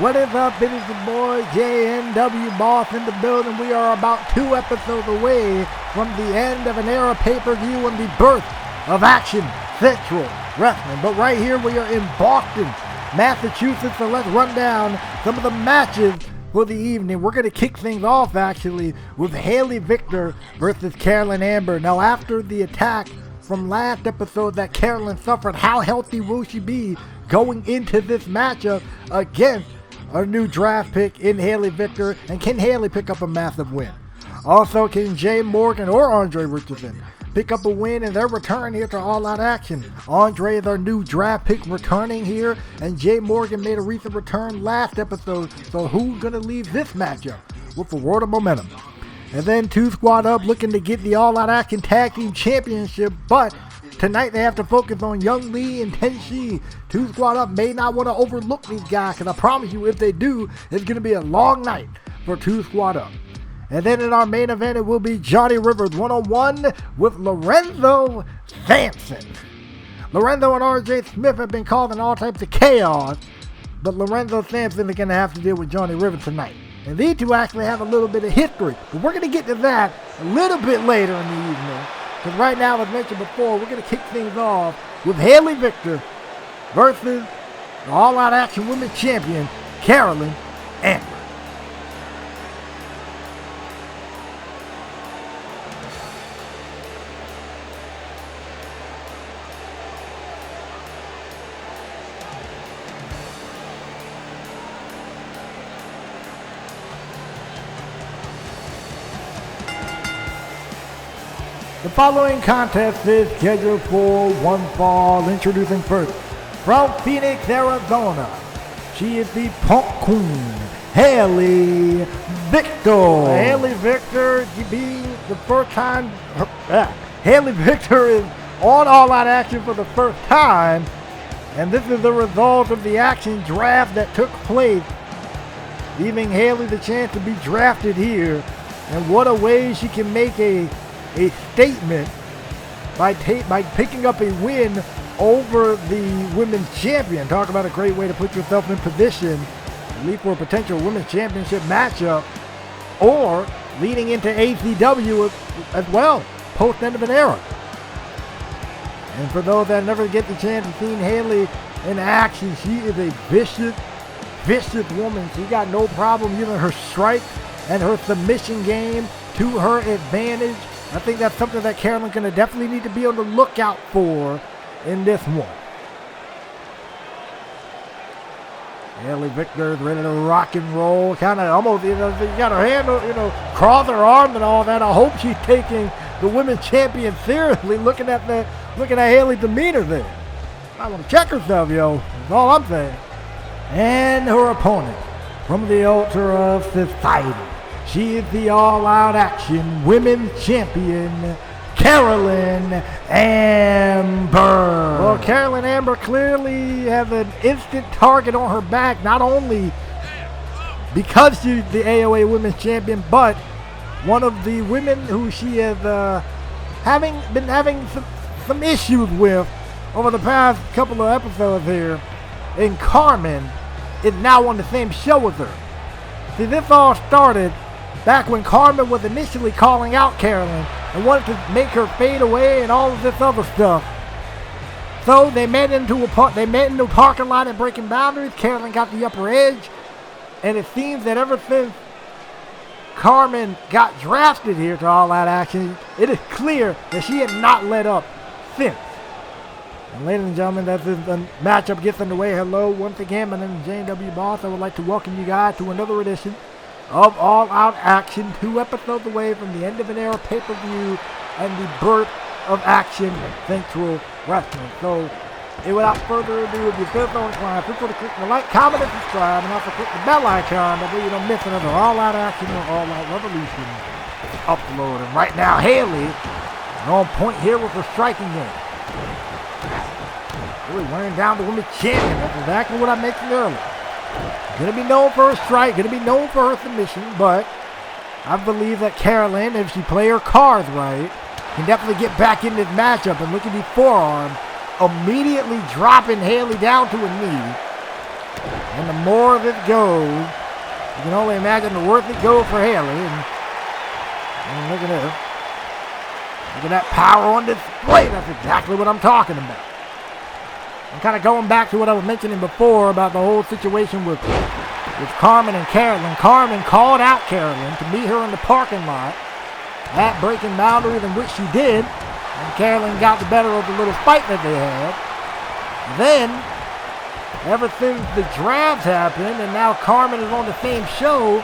What is up? It is the boy JNW Boss in the building. We are about 2 episodes away from the end of an era pay-per-view and the birth of Action Central Wrestling. But right here we are in Boston, Massachusetts, so let's run down some of the matches for the evening. We're going to kick things off actually with Haley Victor versus Carolyn Amber. Now after the attack from last episode that Carolyn suffered, how healthy will she be going into this matchup against our new draft pick in Haley Victor, and can Haley pick up a massive win? Also, can Jay Morgan or Andre Richardson pick up a win in their return here to All Out Action? Andre is our new draft pick returning here, and Jay Morgan made a recent return last episode, so who's going to leave this matchup with a word of momentum? And then 2 Squad Up looking to get the All Out Action Tag Team Championship, but tonight they have to focus on Young Lee and Tenshi. 2 Squad Up may not want to overlook these guys, because I promise you if they do, it's going to be a long night for 2 Squad Up. And then in our main event, it will be Johnny Rivers one-on-one with Lorenzo Sampson. Lorenzo and RJ Smith have been causing all types of chaos, but Lorenzo Sampson is going to have to deal with Johnny Rivers tonight. And these two actually have a little bit of history, but we're going to get to that a little bit later in the evening. Because right now, as mentioned before, we're going to kick things off with Haley Victor versus the All Out Action Women's Champion, Carolyn Amber. The following contest is scheduled for one fall. Introducing first, from Phoenix, Arizona, she is the Punk Queen, Haley Victor. Haley Victor being the first time, Haley Victor is on All Out Action for the first time, and this is the result of the action draft that took place, giving Haley the chance to be drafted here. And what a way she can make a statement by picking up a win over the women's champion. Talk about a great way to put yourself in position, at least for a potential women's championship matchup, or leading into ACW as well, post end of an era. And for those that never get the chance to see Haley in action, she is a vicious woman. She got no problem using her strike and her submission game to her advantage. I think that's something that Carolyn's going to definitely need to be on the lookout for in this one. Haley Victor is ready to rock and roll. Kind of almost, she got her hand, cross her arm and all that. I hope she's taking the women's champion seriously, looking at Haley's demeanor there. I want to check herself, yo. That's all I'm saying. And her opponent from the altar of society, she is the All Out Action Women's Champion, Carolyn Amber. Well, Carolyn Amber clearly has an instant target on her back, not only because she's the AOA Women's Champion, but one of the women who she has been having some issues with over the past couple of episodes here. And Carmen is now on the same show as her. See, this all started back when Carmen was initially calling out Carolyn and wanted to make her fade away and all of this other stuff. So they met into a parking lot and breaking boundaries. Carolyn got the upper edge, and it seems that ever since Carmen got drafted here to All Out Action, it is clear that she had not let up since. And ladies and gentlemen, that's the matchup gets underway. Hello, once again, my name is JW Boss. I would like to welcome you guys to another edition of All Out Action, 2 episodes away from the end of an era pay-per-view and the birth of Action Central Wrestling. So, without further ado, if you feel so inclined, feel free to click the like, comment, and subscribe, and also click the bell icon that way you don't miss another All Out Action or All Out Revolution upload. And right now, Haley is on point here with her striking game. Really wearing down the women's champion. That's exactly what I mentioned earlier. Going to be known for her strike, going to be known for her submission, but I believe that Carolyn, if she play her cards right, can definitely get back in this matchup. And look at the forearm, immediately dropping Haley down to a knee. And the more this goes, you can only imagine the worse it goes for Haley. And look at this. Look at that power on display. That's exactly what I'm talking about. I'm kind of going back to what I was mentioning before about the whole situation with Carmen and Carolyn. Carmen called out Carolyn to meet her in the parking lot at breaking boundaries, in which she did. And Carolyn got the better of the little fight that they had. Then, ever since the drafts happened, and now Carmen is on the same show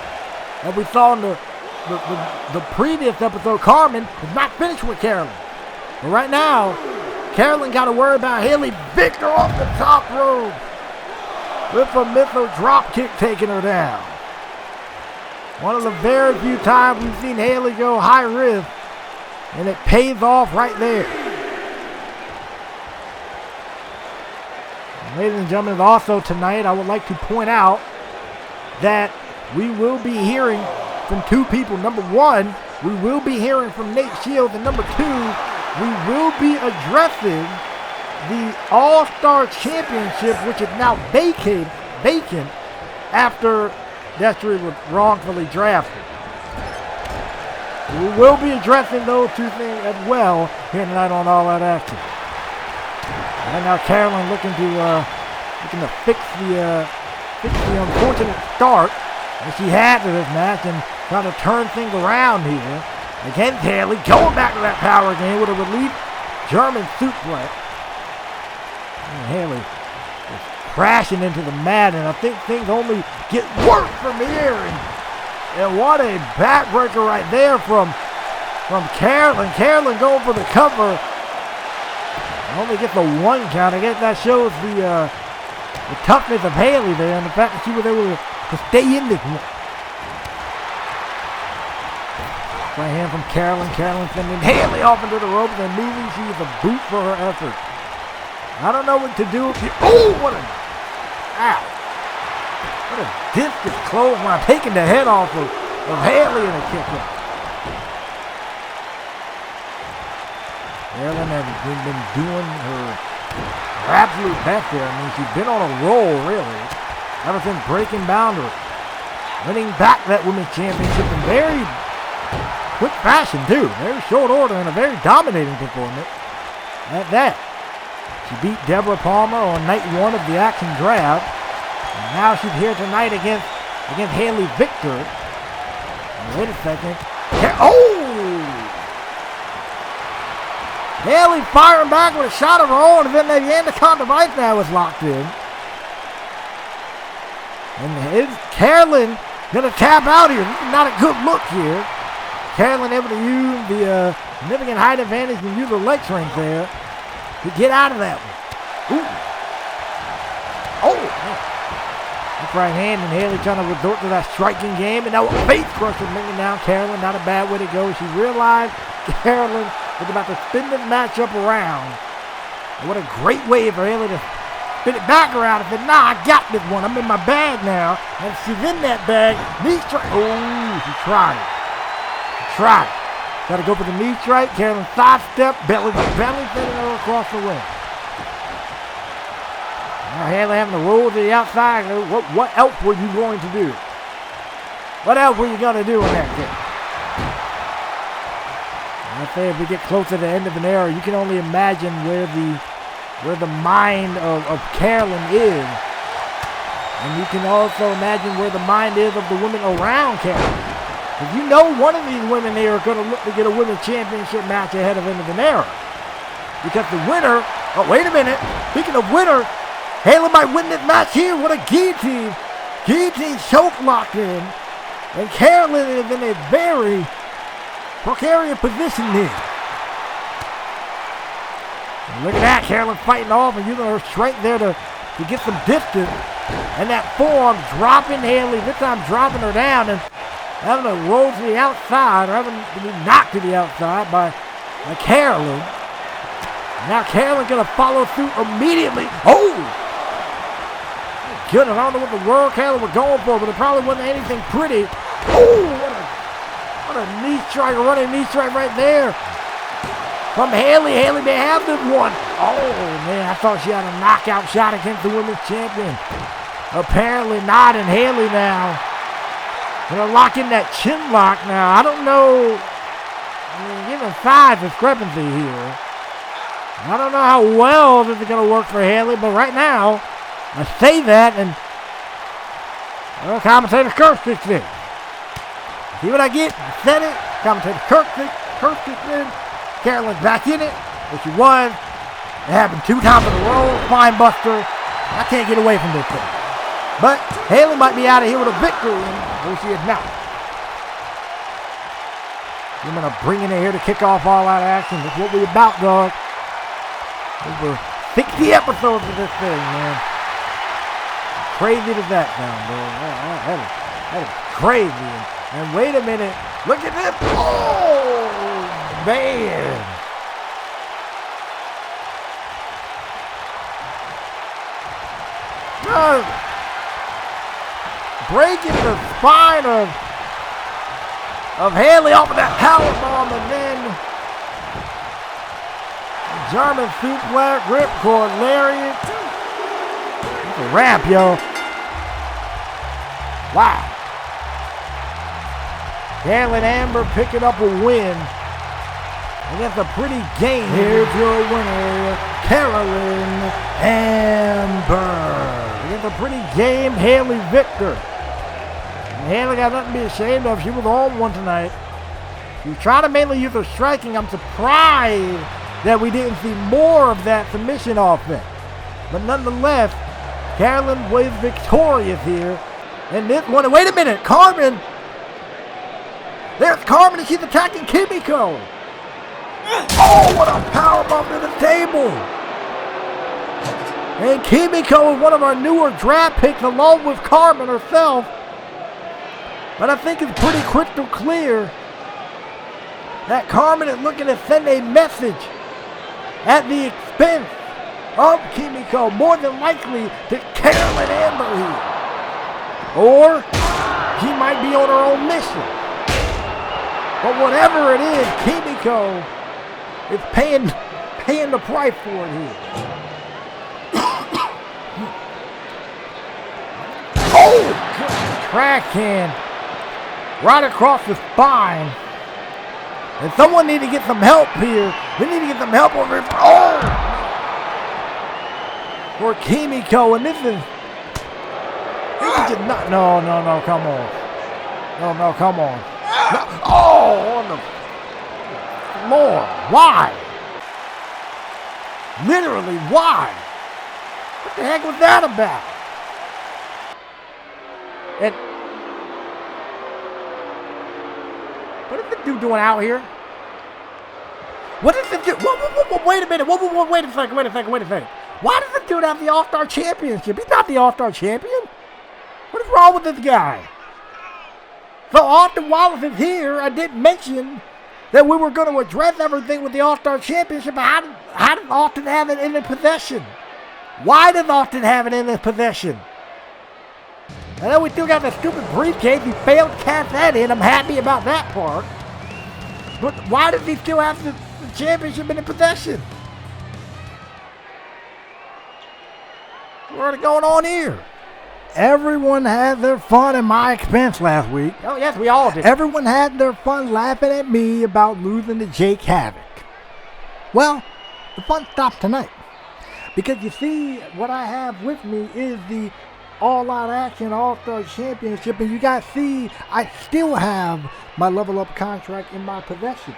that we saw in the previous episode, Carmen is not finished with Carolyn. But right now, Carolyn got to worry about Haley Victor off the top rope with a missile drop kick taking her down. One of the very few times we've seen Haley go high risk, and it pays off right there. And ladies and gentlemen, also tonight I would like to point out that we will be hearing from two people. Number one, we will be hearing from Nate Shields, and number two, we will be addressing the All-Star Championship, which is now vacant after Destry was wrongfully drafted. We will be addressing those two things as well here tonight on All Out Action. And now Carolyn looking to fix the unfortunate start that she had to this match and trying to turn things around here. Again, Haley going back to that power game with a relief German suplex. And Haley is crashing into the mat, and I think things only get worse from here. And what a backbreaker right there from Carolyn. Carolyn going for the cover. Only gets a one count. I guess that shows the toughness of Haley there, and the fact that she was able to stay in this one. Right hand from Carolyn. Carolyn sending Haley off into the ropes, and immediately she's a boot for her effort. I don't know what to do. Oh, what a... Ow. What a discus clothesline, taking the head off of Haley in a kick out. Carolyn has been doing her absolute best there. I mean, she's been on a roll, really, ever since breaking boundaries. Winning back that women's championship in very quick fashion, too. Very short order and a very dominating performance at that. She beat Deborah Palmer on night one of the Action Draft. And now she's here tonight against Haley Victor. Wait a second. Haley firing back with a shot of her own, and then the Anaconda device now is locked in. And is Carolyn going to tap out here? This is not a good look here. Carolyn able to use the significant height advantage and use her leg strength there to get out of that one. Ooh. Oh, man. That's right hand, and Haley trying to resort to that striking game, and now a face crusher bringing down Carolyn. Not a bad way to go. She realized Carolyn was about to spin this matchup around. And what a great way for Haley to spin it back around and said, nah, I got this one. I'm in my bag now. And she's in that bag. Knee strike. Oh, she tried it. Tried it. Got to go for the knee strike. Carolyn sidestep, belly sending her across the ring. Now Haley having to roll to the outside. What else were you going to do? What else were you going to do in that case? I say if we get close to the end of an era, you can only imagine where the mind of Carolyn is. And you can also imagine where the mind is of the women around Carolyn. If you know one of these women here are going to look to get a women's championship match ahead of end of an era. Because the winner, oh wait a minute, speaking of winner, Haley might win this match here. What a guillotine. Guillotine choke locked in. And Carolyn is in a very precarious position here. And look at that, Carolyn fighting off and using her strength there to get some distance. And that forearm dropping Haley, this time dropping her down and having to roll to the outside, or having to be knocked to the outside by Carolyn. Now Carolyn gonna follow through immediately. Oh! Goodness, I don't know what the world Carolyn was going for, but it probably wasn't anything pretty. Oh! What a knee strike, a running knee strike right there. From Haley. Haley may have this one. Oh, man, I thought she had a knockout shot against the women's champion. Apparently not, and Haley now. Gonna lock in that chin lock now. I don't know. Given size discrepancy here. I don't know how well this is gonna work for Haley, but right now, I say that, and commentator Kirk kicks in. See what I get? I said it. Commentator Kirk kicks in. Carolyn back in it, which she was. It happened 2 times in a row. Spine buster. I can't get away from this thing. But Haley might be out of here with a victory, and she is not. I'm going to bring in here to kick off All Out Action. That's what we're about, dog. Over 60 episodes of this thing, man. Crazy to that down, dog. That is crazy. And wait a minute. Look at this. Oh, man. Breaking the spine of Haley off of that powerbomb, and then German suplex, ripcord lariat. That's a wrap, yo. Wow. Carolyn Amber picking up a win. And that's a pretty game. Here's your winner, Carolyn Amber. Against a pretty game, Haley Victor. And Haley got nothing to be ashamed of. She was on one tonight. She was trying to mainly use her striking. I'm surprised that we didn't see more of that submission offense. But nonetheless, Carolyn was victorious here. And this one, wait a minute, Carmen. There's Carmen, and she's attacking Kimiko. Oh, what a powerbomb to the table. And Kimiko is one of our newer draft picks along with Carmen herself. But I think it's pretty crystal clear that Carmen is looking to send a message at the expense of Kimiko, more than likely to Carolyn Amber here. Or she might be on her own mission. But whatever it is, Kimiko is paying the price for it here. Oh, good trash can right across the spine. And someone need to get some help here. We need to get some help over here. Oh! For Kimiko, and this is just not. No, come on. No, come on. No. Oh, on the floor. Why? Literally, why? What the heck was that about? And what is the dude doing out here? What is the dude? Whoa, wait a minute. Wait a second. Why does the dude have the All-Star Championship? He's not the All-Star Champion. What is wrong with this guy? So Austin Wallace is here. I did mention that we were going to address everything with the All-Star Championship. But how does Austin have it in his possession? Why does Austin have it in his possession? I know we still got the stupid briefcase. He failed to cash that in. I'm happy about that part. But why does he still have the championship in his possession? What's going on here? Everyone had their fun at my expense last week. Oh, yes, we all did. Everyone had their fun laughing at me about losing to Jake Havoc. Well, the fun stopped tonight. Because you see, what I have with me is the All Out Action All-Star Championship. And you guys see, I still have my Level Up contract in my possession.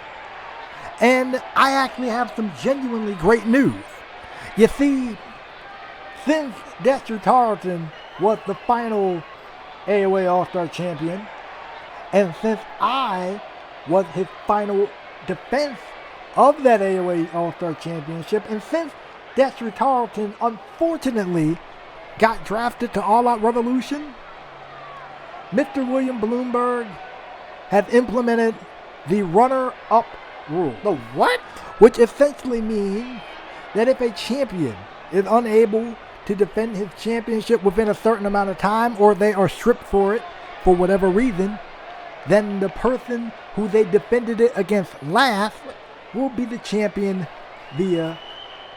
And I actually have some genuinely great news. You see, since Dexter Tarleton was the final AOA All-Star Champion, and since I was his final defense of that AOA All-Star Championship, and since Dexter Tarleton unfortunately got drafted to All Out Revolution, Mr. William Bloomberg has implemented the runner-up rule. The what? Which essentially means that if a champion is unable to defend his championship within a certain amount of time, or they are stripped for it for whatever reason, then the person who they defended it against last will be the champion via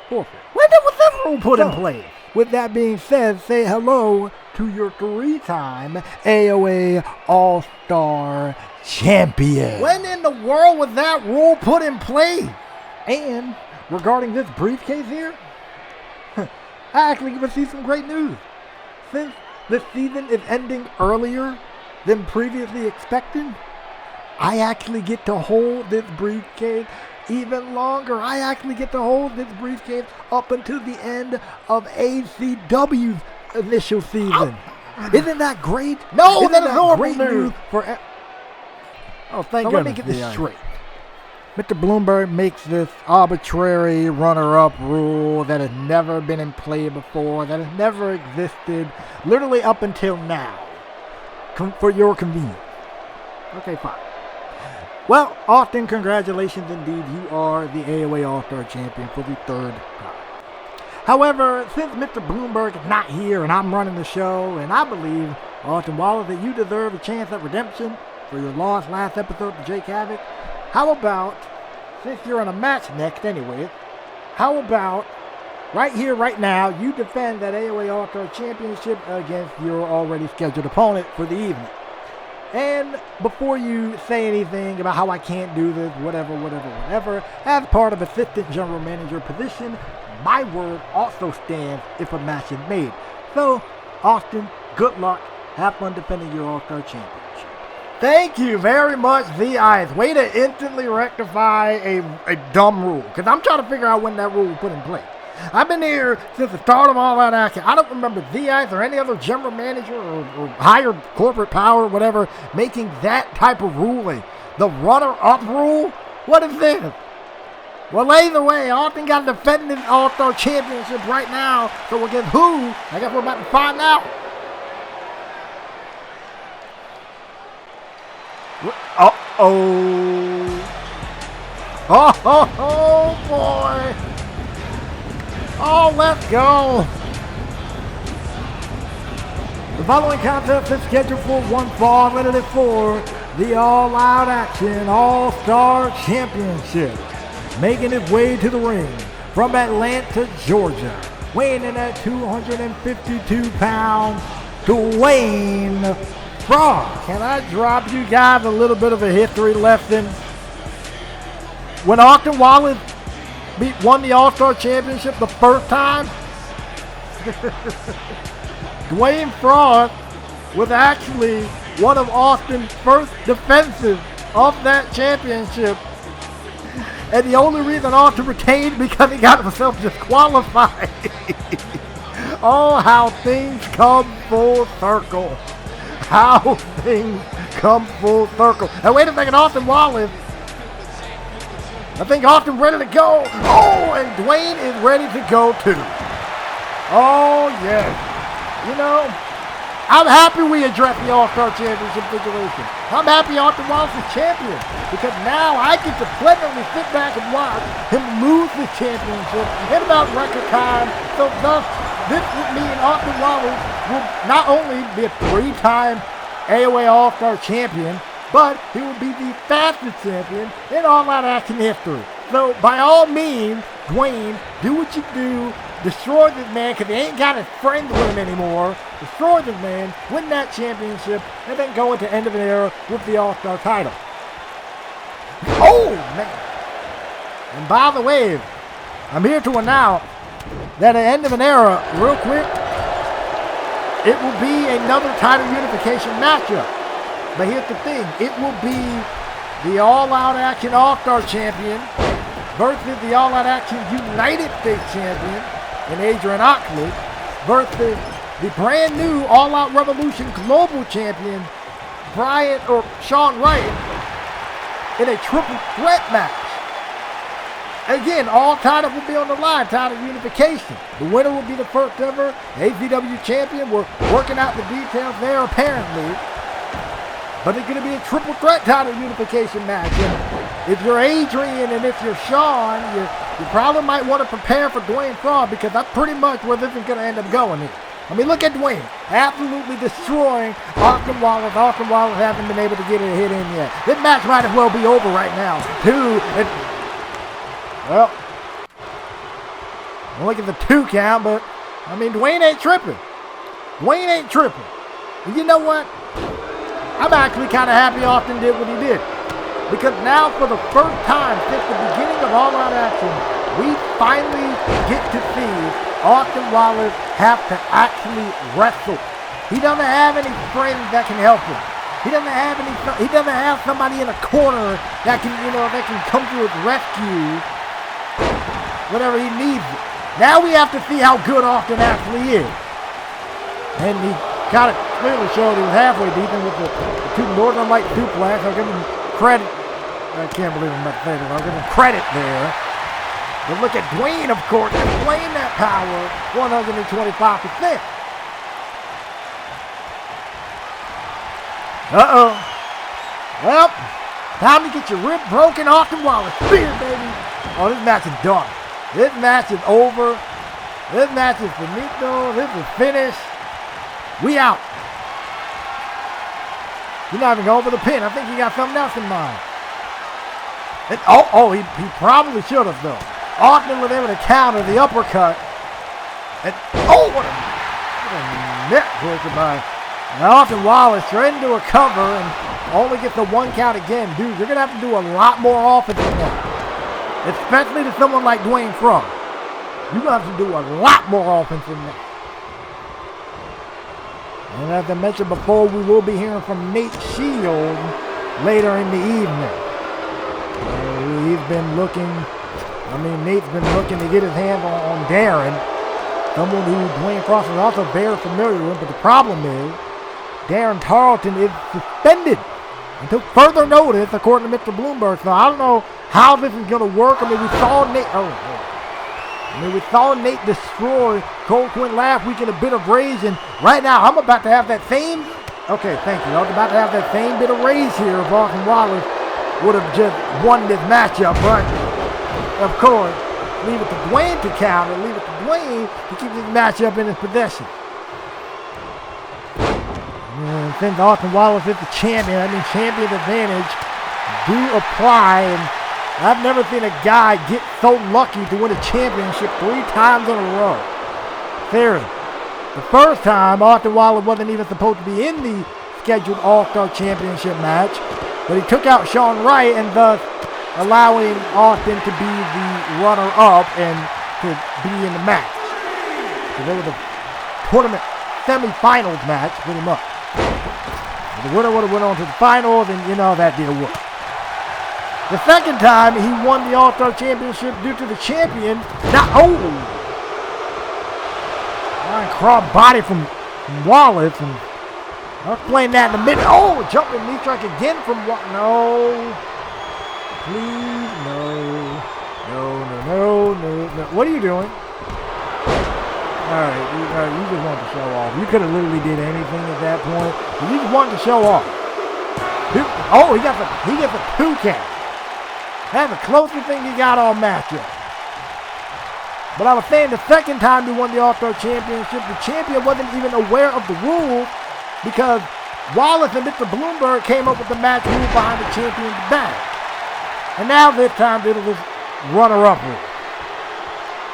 forfeit. When was that rule put in place? with that being said, say hello to your 3-time AOA All-Star champion. When in the world was that rule put in place? And regarding this briefcase here, I actually received some great news. Since the season is ending earlier than previously expected, I actually get to hold this briefcase even longer. I actually get to hold this briefcase up until the end of ACW's initial season. Isn't that great? No, Isn't that is horrible great news. Oh, thank goodness. Let me get this straight. Mr. Bloomberg makes this arbitrary runner-up rule that has never been in play before, that has never existed, literally up until now, for your convenience. Okay, fine. Well, Austin, congratulations indeed. You are the AOA All-Star Champion for the 3rd time. However, since Mr. Bloomberg is not here and I'm running the show, and I believe, Austin Wallace, that you deserve a chance at redemption for your loss last episode to Jake Havoc, how about, since you're in a match next anyway, how about right here, right now, you defend that AOA All-Star Championship against your already scheduled opponent for the evening. And before you say anything about how I can't do this, whatever, as part of assistant general manager position, my word also stands if a match is made. So, Austin, good luck. Have fun defending your All-Star Championship. Thank you very much, The Ice. Way to instantly rectify a dumb rule, because I'm trying to figure out when that rule was put in place. I've been here since the start of all that action. I don't remember The Ice or any other general manager or higher corporate power, whatever, making that type of ruling. The runner-up rule? What is this? Well, either way, Austin got to defend this All-Star Championship right now. So against who? I guess we're about to find out. Uh-oh. Oh, boy. Oh, let's go. The following contest is scheduled for one fall, limited for the All Out Action All-Star Championship. Making his way to the ring from Atlanta, Georgia, weighing in at 252 pounds, Dwayne Frost. Can I drop you guys a little bit of a history lesson? When Austin Wallace won the All-Star Championship the first time, Dwayne Frost was actually one of Austin's first defenses of that championship. And the only reason Austin retained because he got himself disqualified. Oh, how things come full circle. How things come full circle. Now wait a second, Austin Wallace. I think Austin's ready to go. Oh, and Dwayne is ready to go too. Oh, yes. You know, I'm happy we addressed the All-Star Championship situation. I'm happy Austin Wallace is champion because now I get to pleasantly sit back and watch him lose the championship in about record time. So thus, this would mean Austin Wallace will not only be a 3-time AOA All-Star champion, but he will be the fastest champion in All Out Action history. So by all means, Dwayne, do what you do. Destroy this man because he ain't got his friends with him anymore. Destroy this man, win that championship, and then go into end of an era with the All-Star title. Oh, man. And by the way, I'm here to announce that at the end of an era, real quick, it will be another title unification matchup. But here's the thing, it will be the All Out Action All-Star Champion versus the All Out Action United States Champion in Adrian Oxley versus the brand new All Out Revolution Global Champion Sean Wright in a triple threat match. Again, all titles will be on the line, title unification. The winner will be the first ever ACW champion. We're working out the details there apparently. But it's going to be a triple threat title unification match. And if you're Adrian and if you're Sean, you probably might want to prepare for Dwayne Frost because that's pretty much where this is going to end up going here. I mean, look at Dwayne. Absolutely destroying Austin Wallace. Austin Wallace hasn't been able to get a hit in yet. This match might as well be over right now, too. Well, look at the 2 count, but I mean, Dwayne ain't tripping. Dwayne ain't tripping. And you know what? I'm actually kind of happy Austin did what he did. Because now, for the first time since the beginning of All Out Action, we finally get to see Austin Wallace have to actually wrestle. He doesn't have any friends that can help him. He doesn't have somebody in a corner that can, that can come to his rescue whenever he needs it. Now we have to see how good Austin actually is. And he kind of clearly showed he was halfway decent with the two Northern Light suplex. I'll give him credit. I can't believe I'm not saying it. I'll give him credit there. But look at Dwayne, of course, displaying that power 125%. Uh-oh. Well, time to get your rib broken off the Wallace. Spear, baby. Oh, this match is done. This match is over. This match is finito. This is finished. We out. You're not even going for the pin. I think he got something else in mind. And, he probably should have, though. Austin was able to counter the uppercut. And, what a neck breaker by Austin Wallace trying to recover and only get the one count again. Dude, you're going to have to do a lot more offense than that. Especially to someone like Dwayne Frog. You're going to have to do a lot more offense than that. And as I mentioned before, we will be hearing from Nate Shield later in the evening. Nate's been looking to get his hands on Darren. Someone who Dwayne Frost is also very familiar with, but the problem is Darren Tarleton is suspended until further notice, according to Mr. Bloomberg. So I don't know how this is going to work. We saw Nate destroy Cole Quinn last week in a bit of rage, and right now I'm about to have that same. Okay, thank you. I was about to have that same bit of rage here if Austin Wallace would have just won this matchup, but of course, leave it to Dwayne to counter, leave it to Dwayne to keep this matchup in his possession. And since Austin Wallace is the champion, champion advantage do apply, and I've never seen a guy get so lucky to win a championship 3 times in a row. Seriously. The first time, Austin Wallace wasn't even supposed to be in the scheduled All-Star Championship match, but he took out Sean Wright and thus allowing Austin to be the runner-up and to be in the match. So there was a tournament semi-finals match, pretty much. If the winner would have went on to the finals, and that did work. The second time he won the All-Star Championship due to the champion. Cross body from Wallace, and I'll explain that in a minute. Jumping knee strike again from Wallace. No. Please, no. What are you doing? Alright, you just wanted to show off. You could have literally did anything at that point. But you just wanted to show off. He gets a 2 count. That's the closest thing he got all matchup. But I was saying the second time he won the All-Star Championship, the champion wasn't even aware of the rules because Wallace and Mr. Bloomberg came up with the match rule behind the champion's back. And now this time it was runner-up rule.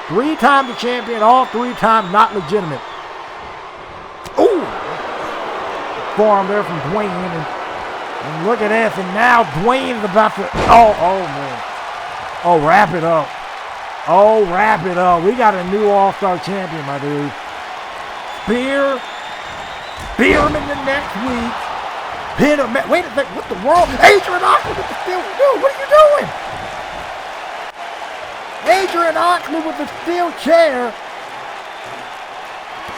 3 times the champion, all 3 times not legitimate. Forearm there from Dwayne, and look at this, and now Dwayne's about to, man. Wrap it up. Wrap it up. We got a new All-Star champion, my dude. Spear him in the next week. Pin him. Wait a second, what the world? Adrian Oxley with the steel. Dude, what are you doing? Adrian Oxley with the steel chair.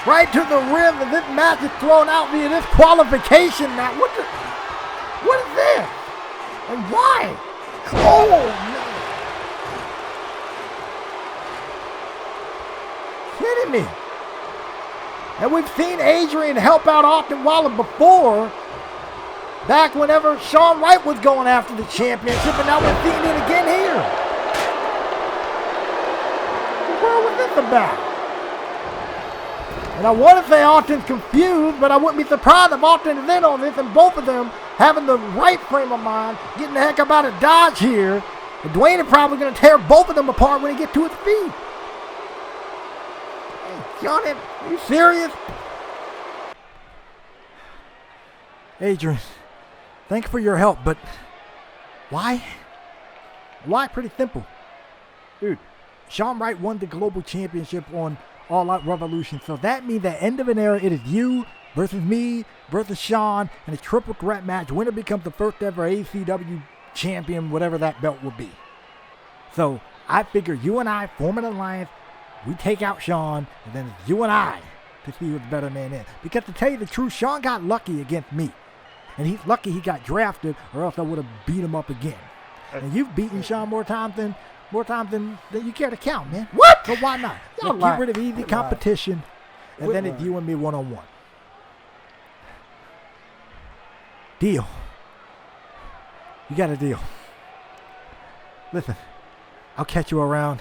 Right to the rim, and this match is thrown out via this qualification match. What is this? And why? Man. Kidding me. And we've seen Adrian help out Austin Wallace before, back whenever Sean Wright was going after the championship, and now we're seeing it again here. What was this about? And I want to say Austin's confused, but I wouldn't be surprised if Austin is in on this, and both of them having the right frame of mind, getting the heck up out of Dodge here. And Dwayne is probably going to tear both of them apart when he gets to his feet. Sean, are you serious? Adrian, thanks for your help, but why? Why? Pretty simple. Dude, Sean Wright won the global championship on All Out Revolution, so that means at the end of an era, it is you versus me versus Sean in a triple threat match. Winner becomes the first ever ACW champion, whatever that belt will be. So I figure you and I form an alliance. We take out Sean, and then it's you and I to see who the better man is. Because to tell you the truth, Sean got lucky against me. And he's lucky he got drafted, or else I would have beat him up again. And you've beaten Sean more times than you care to count, man. What? So why not? Let's get rid of easy competition, and then it's you and me one-on-one. Deal. You got a deal. Listen, I'll catch you around,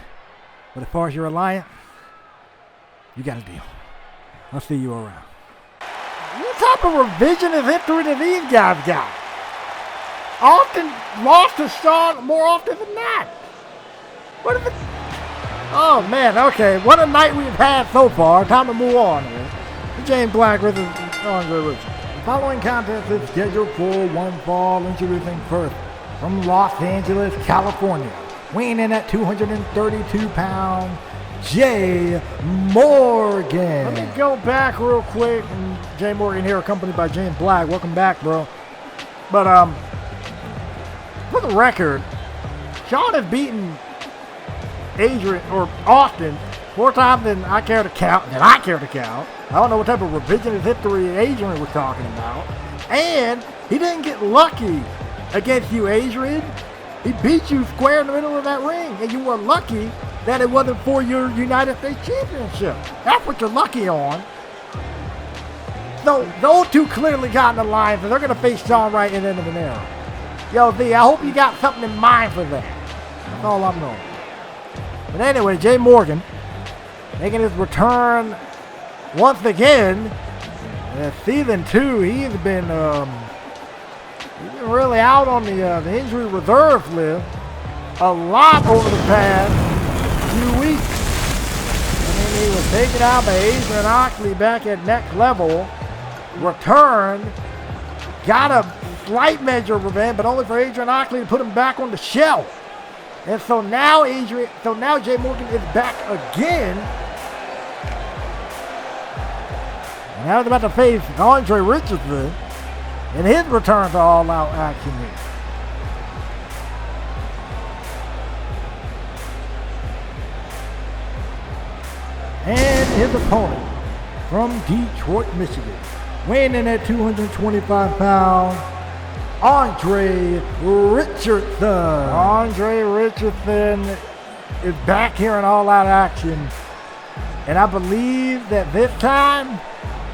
but as far as your alliance, you got a deal. I'll see you around. What type of revisionist history do these guys got? Often lost to Sean more often than not. What is it? Oh man, okay. What a night we've had so far. Time to move on here. James Black versus Andre Richardson. The following contest is scheduled for one fall, introducing first from Los Angeles, California, weighing in at 232 pounds, Jay Morgan. Let me go back real quick. And Jay Morgan here, accompanied by James Black. Welcome back, bro. But for the record, Sean has beaten Adrian or Austin more times than I care to count. I don't know what type of revisionist history Adrian was talking about. And he didn't get lucky against you, Adrian. He beat you square in the middle of that ring, and you were lucky that it wasn't for your United States Championship. That's what you're lucky on. So those two clearly got in the line, so they're going to face Sean Wright at the end of an era. Yo, Z, I hope you got something in mind for that. That's all I'm knowing. But anyway, Jay Morgan making his return once again. Season 2, he's been really out on the injury reserve list a lot over the past few weeks. I mean, he was taken out by Adrian Oxley back at Next Level, returned, got a slight measure of revenge, but only for Adrian Oxley to put him back on the shelf. And so now Jay Morgan is back again. And now he's about to face Andre Richardson in his return to all-out action here. And his opponent from Detroit, Michigan, weighing in at 225 pounds, Andre Richardson. Andre Richardson is back here in all-out action. And I believe that this time,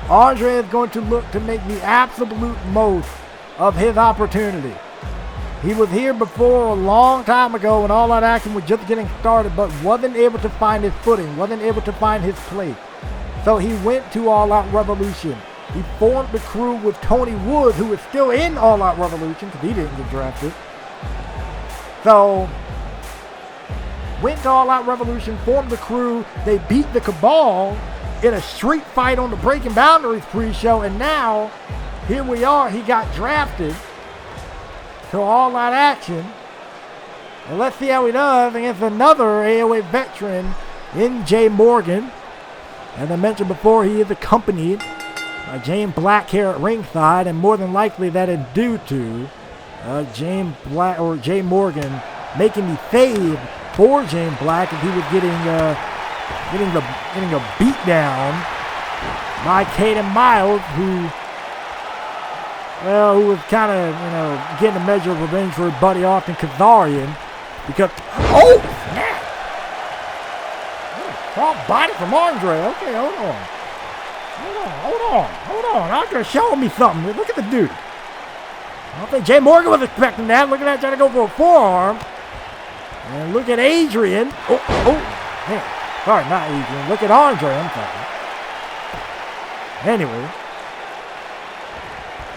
Andre is going to look to make the absolute most of his opportunity. He was here before a long time ago when all-out action was just getting started, but wasn't able to find his footing, wasn't able to find his place. So he went to All Out Revolution. He formed the crew with Tony Wood, who is still in All Out Revolution because he didn't get drafted. So, went to All Out Revolution, formed the crew. They beat the Cabal in a street fight on the Breaking Boundaries pre-show, and now, here we are. He got drafted to All Out Action. And let's see how he does against another AOA veteran in Jay Morgan. As I mentioned before, he is accompanied James Black here at ringside, and more than likely that is due to James Black or Jay Morgan making the save for James Black as he was getting a beat down by Caden Miles, who was kind of getting a measure of revenge for his buddy Austin Kazarian because snap! Strong body from Andre. Okay, hold on. Andre showed me something. Look at the dude. I don't think Jay Morgan was expecting that. Look at that, trying to go for a forearm. And look at Adrian. Man. Sorry, not Adrian. Look at Andre. I'm sorry. Anyway.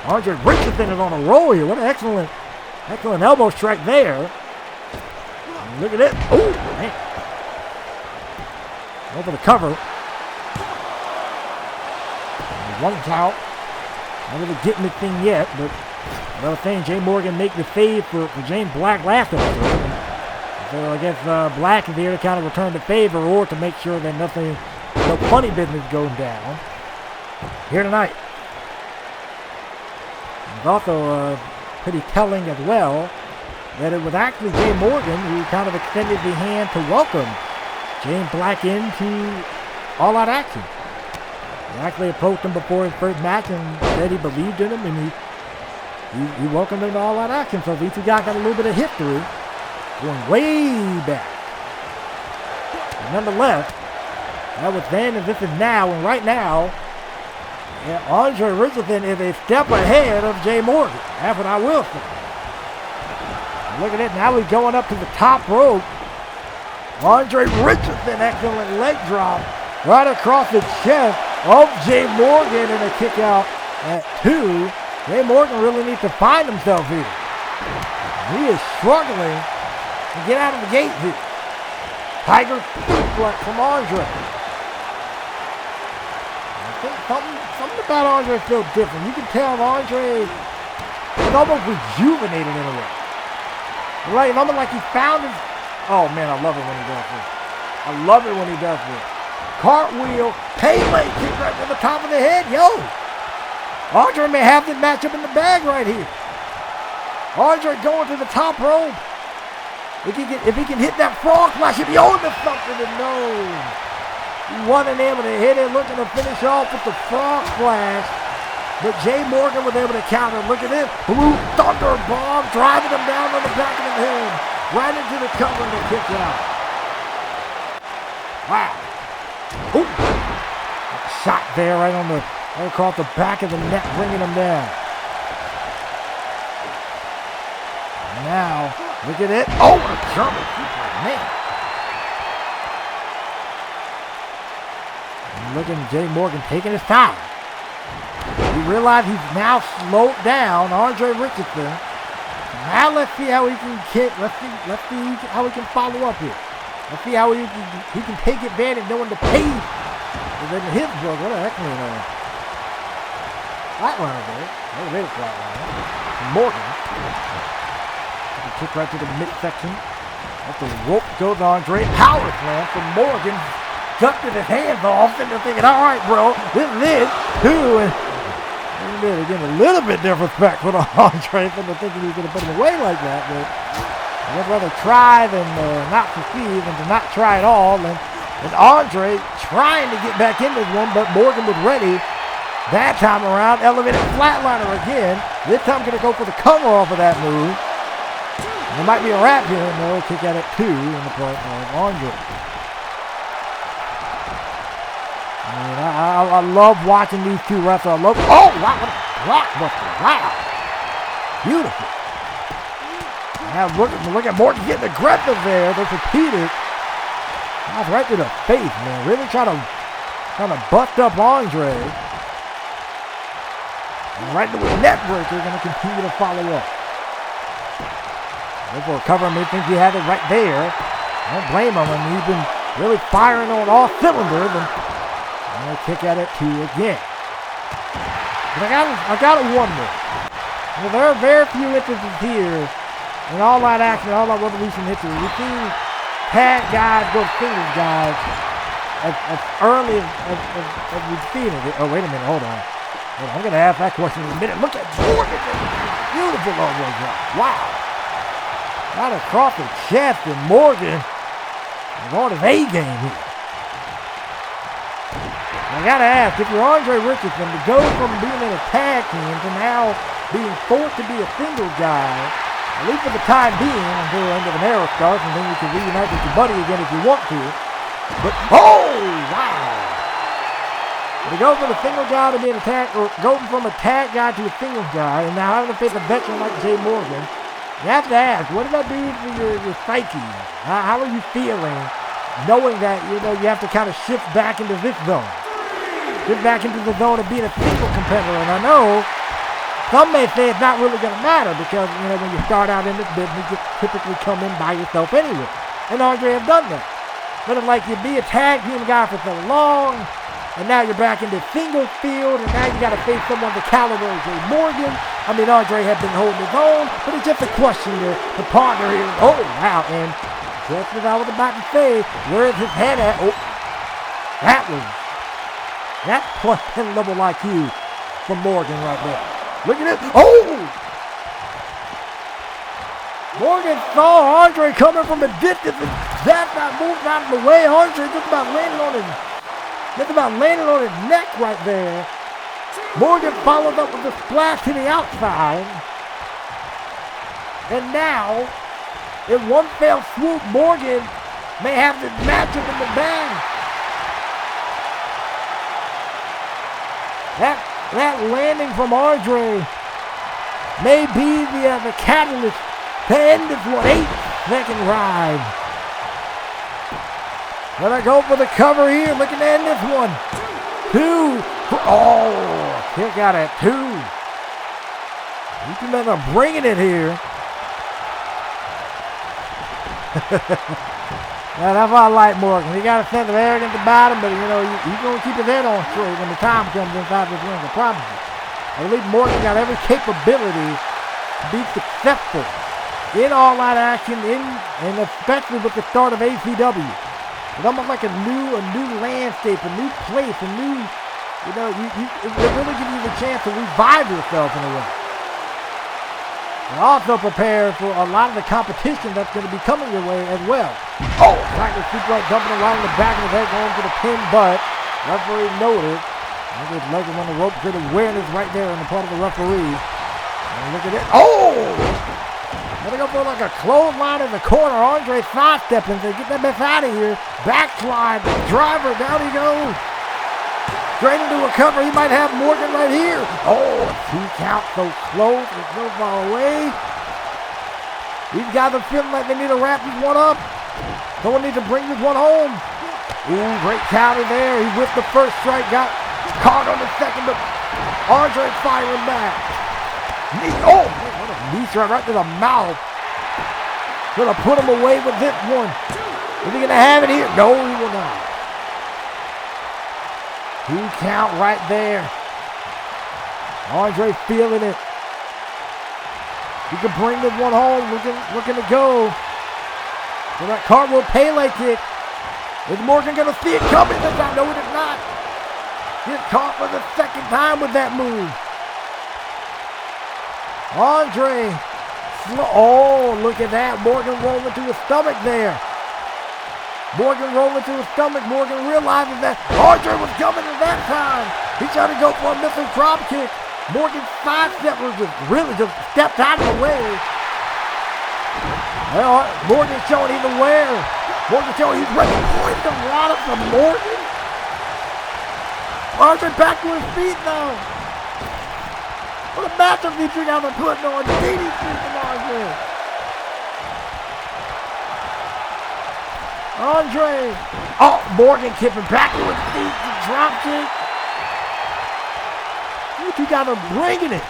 Andre Richardson is on a roll here. What an excellent elbow strike there. And look at it. Man. Over the cover. 1 count. Not really getting the thing yet, but I was saying Jay Morgan make the save for James Black last episode. So I guess Black is here to kind of return the favor or to make sure that nothing, no funny business goes down here tonight. It's also pretty telling as well that it was actually Jay Morgan who kind of extended the hand to welcome James Black into All Out Action. He actually approached him before his first match and said he believed in him, and he welcomed him to All Out Action. So these two guys got a little bit of history going way back. But nonetheless, that was then and this is now, and right now, Andre Richardson is a step ahead of Jay Morgan. That's what I will say. Look at it, now he's going up to the top rope. Andre Richardson, excellent leg drop right across the chest of Jay Morgan, and a kick out at 2. Jay Morgan really needs to find himself here. He is struggling to get out of the gate here. Tiger suplex from Andre. I think something about Andre feels different. You can tell Andre is almost rejuvenated in a way. Right, almost like he found his... Oh man, I love it when he does this. I love it when he does this. Cartwheel, Pele kick right to the top of the head. Yo! Andre may have this matchup in the bag right here. Andre going to the top rope. If he can hit that frog splash, he'll be on to something, and no. He wasn't able to hit it, looking to finish off with the frog splash. But Jay Morgan was able to counter. Look at this. Blue Thunder Bomb driving him down on the back of the head. Right into the cover and the kick out. Wow. Ooh. Shot there right across the back of the neck, bringing him down. Now, look at it. Oh, a German suplex, man. And look at Jay Morgan taking his time. You realize he's now slowed down Andre Richardson. Now let's see how he can kick. Let's see how he can follow up here. Let's see how he can take advantage knowing the pace is in his book. What the heck is that? Flatliner there. Elevated flatliner. Morgan. Kick right to the midsection. Off the rope goes Andre. Power slam from Morgan. Dusted his hands off and they're thinking, all right, bro, this is it. 2 and again, a little bit disrespect for the Andre for thinking he was going to put him away like that, but I'd rather try than not succeed and to not try at all. And Andre trying to get back into one, but Morgan was ready. That time around, elevated flatliner again. This time going to go for the cover off of that move. There might be a wrap here. No, kick out at 2 in the part of Andre. I mean, I love watching these two wrestle. Oh, wow, what a blockbuster. Wow. Beautiful. Now look at Morgan getting aggressive there. That's repeated. That's right to the face, man. Really trying to bust up Andre. And right to the net breaker, going to continue to follow up. Look for a cover. I think he had it right there. I don't blame him. I mean, he's been really firing on all cylinders. And they'll kick at it 2 again. But I gotta wonder. Well, there are very few instances here in All Out Action, All Out Revolution history. We've seen tag guys go singles guys as early as we've seen it. Oh, wait a minute. Hold on. I'm going to ask that question in a minute. Look at Morgan. Beautiful elbow drop. Wow. Right across the chest, and Morgan is on his A game here. I gotta ask, if you're Andre Richardson, to go from being in a tag team to now being forced to be a single guy, at least for the time being, until the end of an era starts, and then you can reunite with your buddy again if you want to. But, oh, wow. To go from a single guy to being a tag, or go from a tag guy to a single guy, and now having to face a veteran like Jay Morgan, you have to ask, what does that do for your psyche? How are you feeling knowing that, you have to kind of shift back into this zone? Get back into the zone of being a single competitor. And I know some may say it's not really going to matter because, when you start out in this business, you typically come in by yourself anyway. And Andre have done that. But it's like you be a tag team guy for so long, And now you're back into single field, and now you got to face someone the caliber of Jay Morgan. I mean, Andre had been holding his own, but it's just a question to partner here. Oh, wow, and just as I was about to say, where's his head at? Oh, that's plus 10 level IQ from Morgan right there. Look at it. Oh! Morgan saw Andre coming from a distance, and that got moved out of the way. Andre just about landed on his neck right there. Morgan followed up with a splash to the outside. And now, in one fell swoop, Morgan may have this matchup in the bag. That landing from Andre may be the catalyst to end this 8-second ride. Gonna go for the cover here, looking to end this one. 2. Oh, kick out at 2. You can end up bringing it here. Yeah, that's why I like Morgan. He got a sense of arrogance about him, but he's going to keep his head on straight when the time comes inside this ring, I promise you. I believe Morgan got every capability to be successful in all-out action, and especially with the start of ACW. It's almost like a new landscape, a new place, a new, it really gives you the chance to revive yourself in a way. And also prepare for a lot of the competition that's going to be coming your way as well. Oh, Tiger suplex dumping it right in the back of his head, going for the pin, but referee noted. Look at his leg on the rope, good awareness right there on the part of the referee. And look at it. Oh! Gonna go for like a clothesline in the corner. Andre sidestepping to get that mess out of here. Backslide, driver, down he goes. Straight into a cover. He might have Morgan right here. Oh, 2 count so close. It's so far away. These guys are feeling like they need to wrap this one up. Someone needs to bring this one home. Ooh, great counter there. He whipped the first strike, got caught on the second, but Andre firing back. Oh, man, what a knee strike right to the mouth. Gonna put him away with this one. Is he gonna have it here? No, he will not. 2 count right there. Andre feeling it. He can bring this one home. Looking to go. So that cartwheel Pele kick. Is Morgan going to see it coming this time? No, it is not. Gets caught for the second time with that move. Andre. Oh, look at that. Morgan rolling to his stomach there. Morgan rolling to his stomach. Morgan realizing that Andre was coming at that time. He tried to go for a missile drop kick. Morgan's sidestep was just stepped out of the way. Well, Morgan showing he's aware. Morgan showing he's ready to point the water from Morgan. Andre back to his feet now. What a matchup these two guys are putting on. DDT from Andre. Andre. Oh, Morgan kipping back to his feet. Drop kick. You guys are bringing it.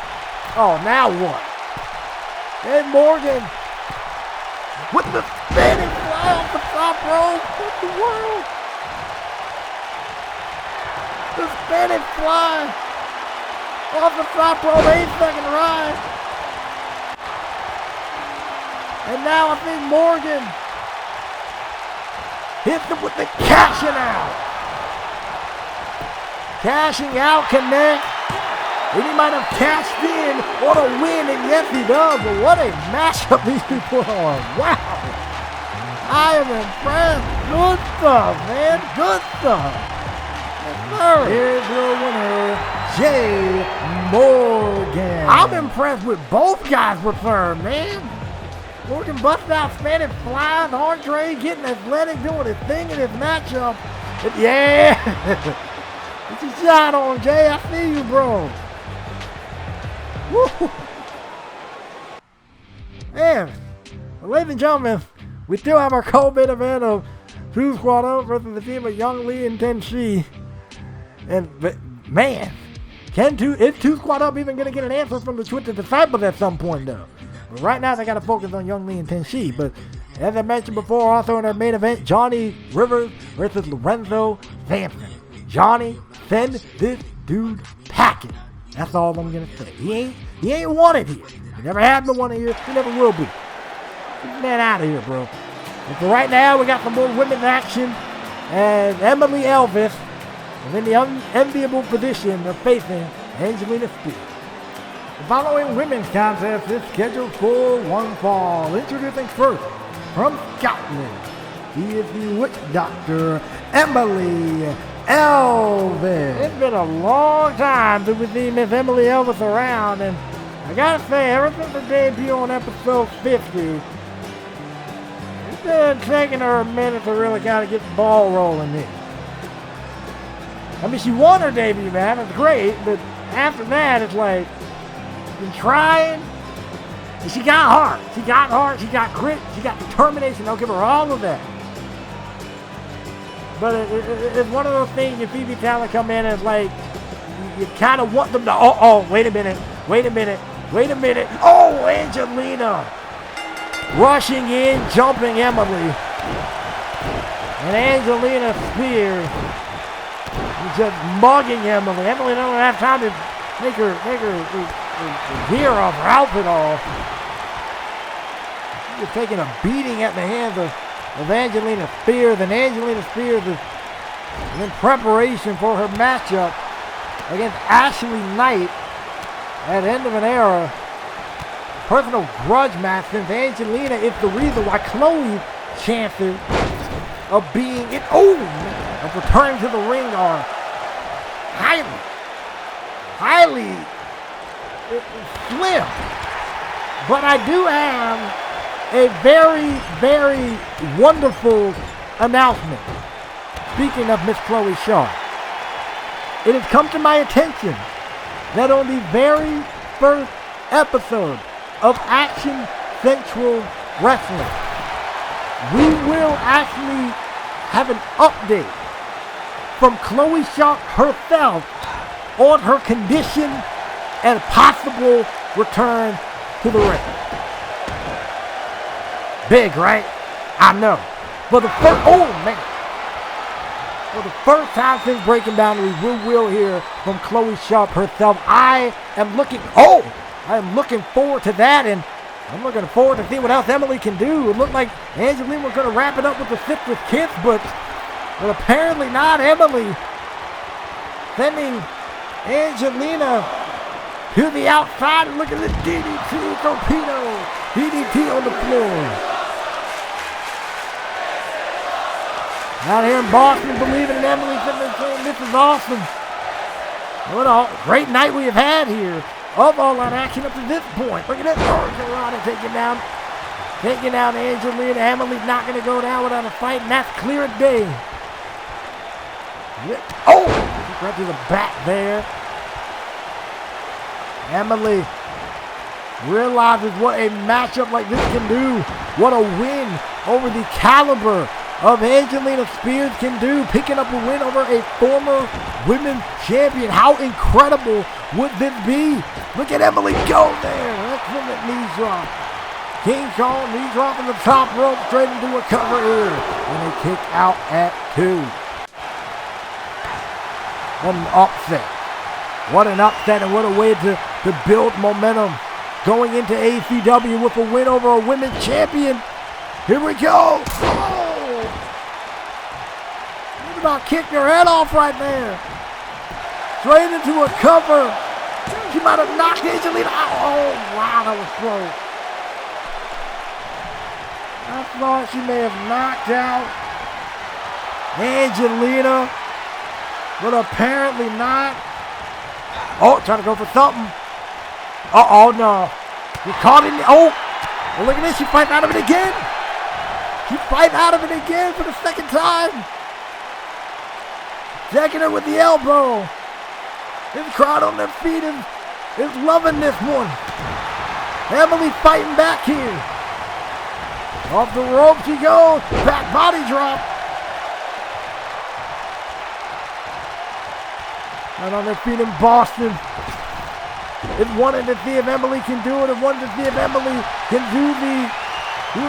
Oh, now what? And Morgan with the spinning fly off the top rope. What the world? The spinning fly off the top rope. 8-second ride. And now I think Morgan hits him with the cashing out. Cashing out connect. And he might have cashed in on a win, and yes he does, but what a matchup these two put on. Wow. I am impressed. Good stuff, man. Good stuff. Yes, sir. Here's your winner, Jay Morgan. I'm impressed with both guys' return, man. Morgan busted out spinning flies. Andre getting athletic, doing his thing in his matchup. Yeah. It's a shot on, Jay. I see you, bro. Woo. Man, well, ladies and gentlemen, we still have our co-main event of 2 Squad Up versus the team of Young Lee and Tenshi. And man, is 2 Squad Up even going to get an answer from the Twitter disciples at some point though? But right now they got to focus on Young Lee and Tenshi. But as I mentioned before, also in our main event, Johnny Rivers versus Lorenzo Sanford. Johnny Send this dude packing. That's all I'm gonna say. He ain't wanted here. He never had been wanted here. He never will be. Get the man out of here, bro. And for right now, we got some more women's action. And Emily Elvis is in the unenviable position of facing Angelina Spears. The following women's contest is scheduled for one fall. Introducing first, from Scotland, he is the witch doctor, Emily Elvis. It's been a long time since we've seen Miss Emily Elvis around, and I gotta say, ever since her debut on episode 50, it's been taking her a minute to really kind of get the ball rolling here. I mean, she won her debut, man. It's great, but after that, it's like, been trying, and she got heart. She got heart, she got grit, she got determination. I'll give her all of that. But it's one of those things, if Phoebe Talent come in and it's like, you kind of want them to, wait a minute. Oh, Angelina. Rushing in, jumping Emily. And Angelina Spears is just mugging Emily. Emily don't have time to make her gear off, her outfit off. She's taking a beating at the hands of Angelina Spears, and Angelina Spears is in preparation for her matchup against Ashley Knight at the end of an era. Personal grudge match, since Angelina is the reason why Chloe's chances of of returning to the ring are highly slim. But I do have a very, very wonderful announcement. Speaking of Miss Chloe Shaw, it has come to my attention that on the very first episode of Action Central Wrestling, we will actually have an update from Chloe Shaw herself on her condition and possible return to the ring. Big, right? I know. For the first time since Breaking Boundaries, we will hear from Chloe Sharp herself. I am looking forward to that, and I'm looking forward to see what else Emily can do. It looked like Angelina was going to wrap it up with the Citrus Kiss, but apparently not. Emily sending Angelina to the outside, and look at this DDT torpedo. DDT on the floor. Out here in Boston, believing in Emily, saying this is awesome. What a great night we have had here of All Out Action up to this point. Look at this. Carolyn taking down Angelina. Emily's not going to go down without a fight, and that's clear as day. Right to the back there. Emily realizes what a matchup like this can do. What a win over the caliber of Angelina Spears can do, picking up a win over a former women's champion. How incredible would this be? Look at Emily go there. Excellent knee drop. King Kong knee drop in the top rope, straight into a cover here. And a kick out at 2. What an upset. What an upset, and what a way to build momentum going into ACW with a win over a women's champion. Here we go. About kicked her head off right there. Straight into a cover. She might have knocked Angelina out. Oh, wow, that was close. I thought she may have knocked out Angelina, but apparently not. Oh, trying to go for something. No. You caught it. Well, look at this. She fights out of it again. She fights out of it again for the second time. Jacking her with the elbow. This crowd on their feet is loving this one. Emily fighting back here. Off the rope she goes. Back body drop. And on their feet in Boston. It's wanting to see if Emily can do it. It wanted to see if Emily can do the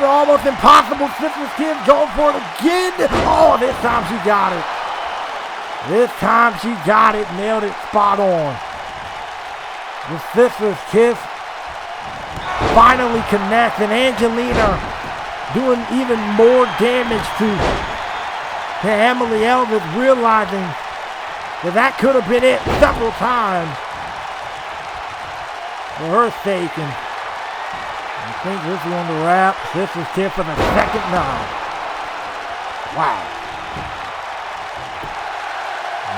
almost impossible Citrus Kiss. Going for it again. Oh, this time she got it. This time she got it, nailed it spot on. The sisters kiss finally connects, and Angelina doing even more damage to Emily Elvis, realizing that could have been it several times for her sake. And I think this one to wrap. Sisters kiss for the second time. Wow.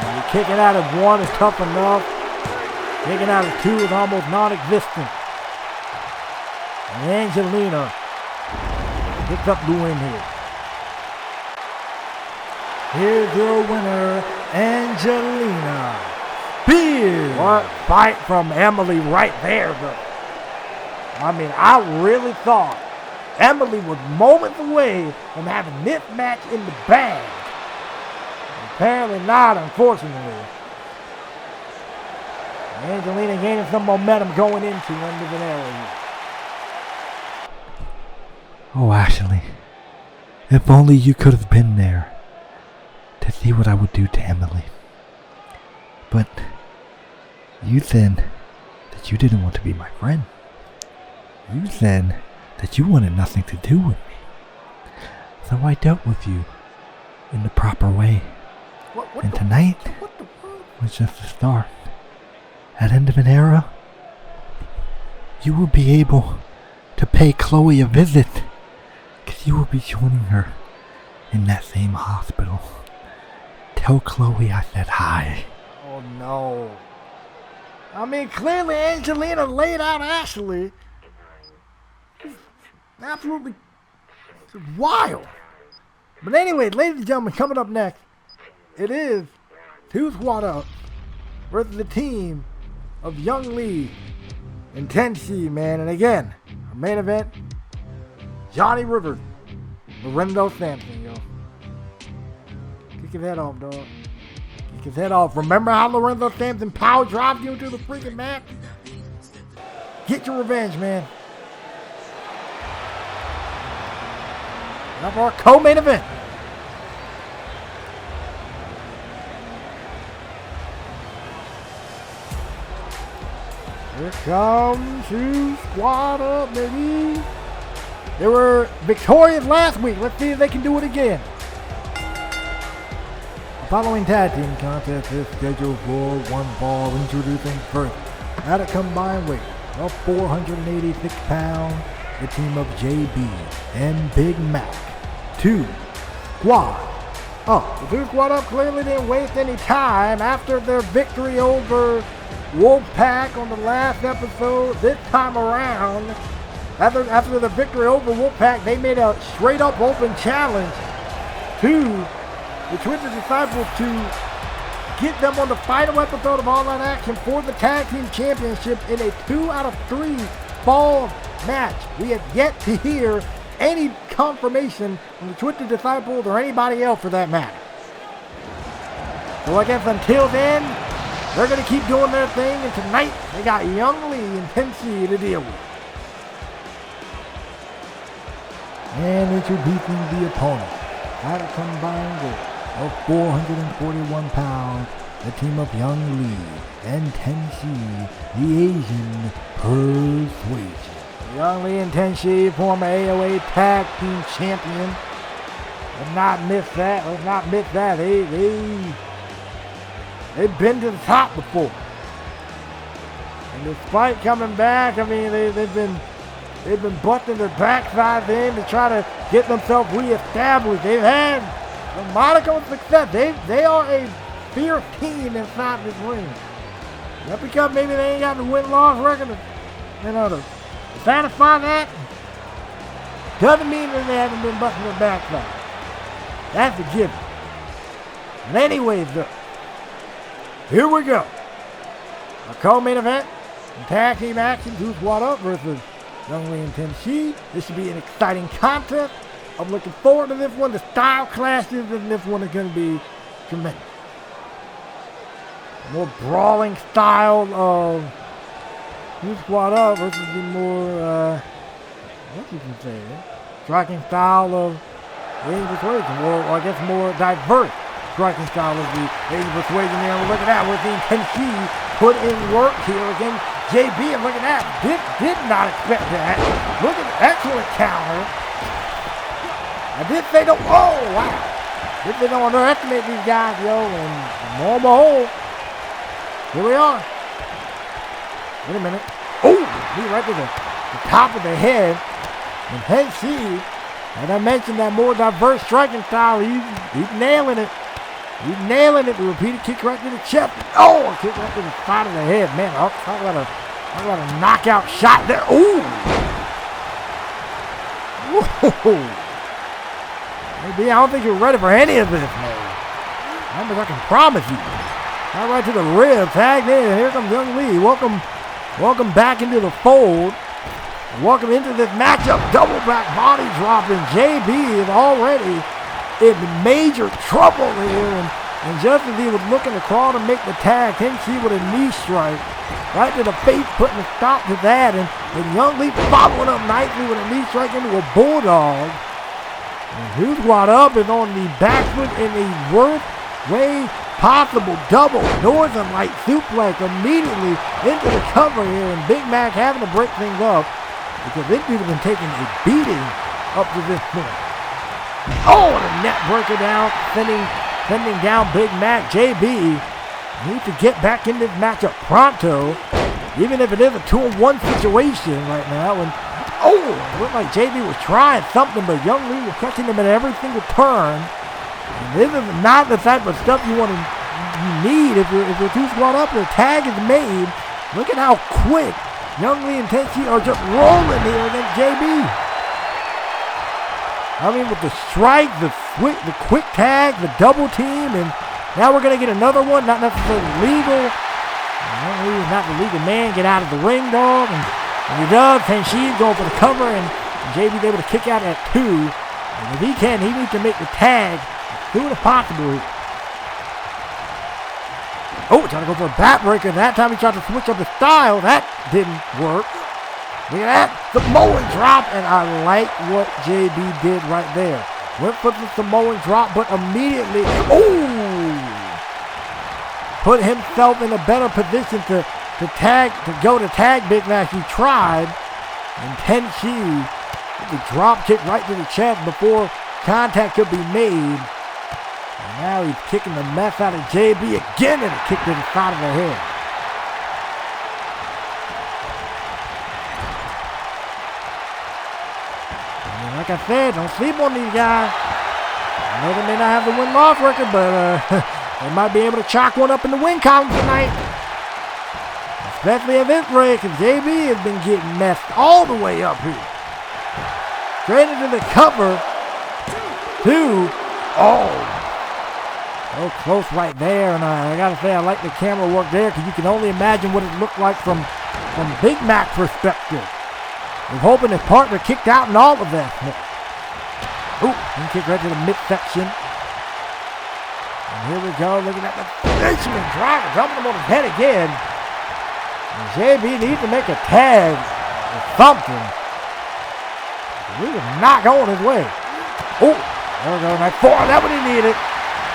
And kicking out of one is tough enough. Kicking out of two is almost non-existent. And Angelina picks up the win here. Here's your winner, Angelina Spears. What fight from Emily right there, but I mean, I really thought Emily was moments away from having this match in the bag. Apparently not, unfortunately. Angelina gaining some momentum going into under the area. Oh, Ashley, if only you could have been there to see what I would do to Emily. But you said that you didn't want to be my friend. You said that you wanted nothing to do with me. So I dealt with you in the proper way. And tonight was just the start. At the end of an era, you will be able to pay Chloe a visit, because you will be joining her in that same hospital. Tell Chloe I said hi. Oh no. I mean, clearly Angelina laid out Ashley. Absolutely wild. But anyway, ladies and gentlemen, coming up next, it is 2 squad up versus the team of Young Lee and Tenshi, man. And again, our main event, Johnny Rivers, Lorenzo Sampson, yo. Kick his head off, dog. Kick his head off. Remember how Lorenzo Sampson power dropped you into the freaking mat? Get your revenge, man. Now for our co-main event. Here comes 2 squad up, baby. They were victorious last week. Let's see if they can do it again. The following tag team contest is scheduled for one fall, introducing first at a combined weight of 486 pounds, the team of JB and Big Mac. 2 squad up. The 2 squad up clearly didn't waste any time after their victory over Wolfpack on the last episode. This time around, after the victory over Wolfpack, they made a straight up open challenge to the Twisted Disciples to get them on the final episode of All Out Action for the Tag Team Championship in a 2 out of 3 fall match. We have yet to hear any confirmation from the Twisted Disciples or anybody else for that matter. So I guess until then, they're going to keep doing their thing, and tonight they got Young Lee and Tenshi to deal with. And introducing the opponent at a combined weight of 441 pounds, the team of Young Lee and Tenshi, the Asian Persuasion. Young Lee and Tenshi, former AOA Tag Team Champion. Let's not miss that. Let's not miss that. They've been to the top before. And despite coming back, I mean, they've been busting their backsides in to try to get themselves reestablished. They've had a modicum of success. They are a fierce team inside this ring. Not because maybe they ain't got the win-loss record to satisfy that, doesn't mean that they haven't been busting their backside. That's a given. But anyways, though, here we go. A co-main event, tag team action, 2 squad up versus Young Lee and Tenshi. This should be an exciting contest. I'm looking forward to this one. The style clashes in this one are going to be tremendous. More brawling style of 2 squad up versus the more, what you can say, striking style of Asian Persuasion, or I guess more diverse striking style of the Lady Persuasion there. Look at that. We're seeing Tenchi put in work here against JB. And look at that. Did not expect that. Look at the excellent counter. I did say don't. Oh, wow. Did they don't underestimate these guys, yo. And more behold. Here we are. Wait a minute. Oh, knee right to the top of the head. And Tenchi, as I mentioned, that more diverse striking style, he's nailing it. He's nailing it. The repeated kick right to the chest. Oh, a kick right to the side of the head. Man, talk about a knockout shot there. Ooh. Whoa. Maybe I don't think you're ready for any of this, man. I can promise you. Right to the rib. Tagged in. Here comes Young Lee. Welcome back into the fold. Welcome into this matchup. Double back body drop, and JB is already in major trouble here. And just as he was looking to crawl to make the tag, Tenchi with a knee strike right to the face, putting a stop to that. And Young Lee following up nicely with a knee strike into a bulldog. And who's brought up is on the back foot in the worst way possible. Double Northern Light suplex immediately into the cover here. And Big Mac having to break things up, because this dude has been taking a beating up to this point. Oh, and a net breaker down, sending down Big Mac. JB needs to get back in this matchup pronto, even if it is a 2-on-1 situation right now. And oh, it looked like JB was trying something, but Young Lee was catching him at every single turn. And this is not the type of stuff you need if you're too squad up. The tag is made. Look at how quick Young Lee and Tenchi are just rolling here against JB. I mean, with the strike, the quick tag, the double team, and now we're going to get another one, not necessarily legal. Young Lee is not the legal man. Get out of the ring, dog. And he does. Tenchi's going for the cover, and JB's able to kick out at 2. And if he can, he needs to make the tag as soon as possible. Oh, trying to go for a backbreaker. That time he tried to switch up the style. That didn't work. Look at that. Samoan drop. And I like what JB did right there. Went for the Samoan drop, but immediately, put himself in a better position to go to tag Big Mac. He tried. And Tenchi with the drop kick right to the chest before contact could be made. And now he's kicking the mess out of JB again, and a kick to the side of the head. And like I said, don't sleep on these guys. I know they may not have the win-loss record, but they might be able to chalk one up in the win column tonight. Especially at this rate, because JB has been getting messed all the way up here. Straight into the cover. 2. Oh, close right there, and I gotta say I like the camera work there, because you can only imagine what it looked like from Big Mac's perspective. He's hoping his partner kicked out and all of that. Ooh, and kick right to the midsection. And here we go, looking at the Richardson driver, jumping him on his head again. And JB needs to make a tag or something. He was not going his way. Oh, there we go, nice forearm, that's what he needed.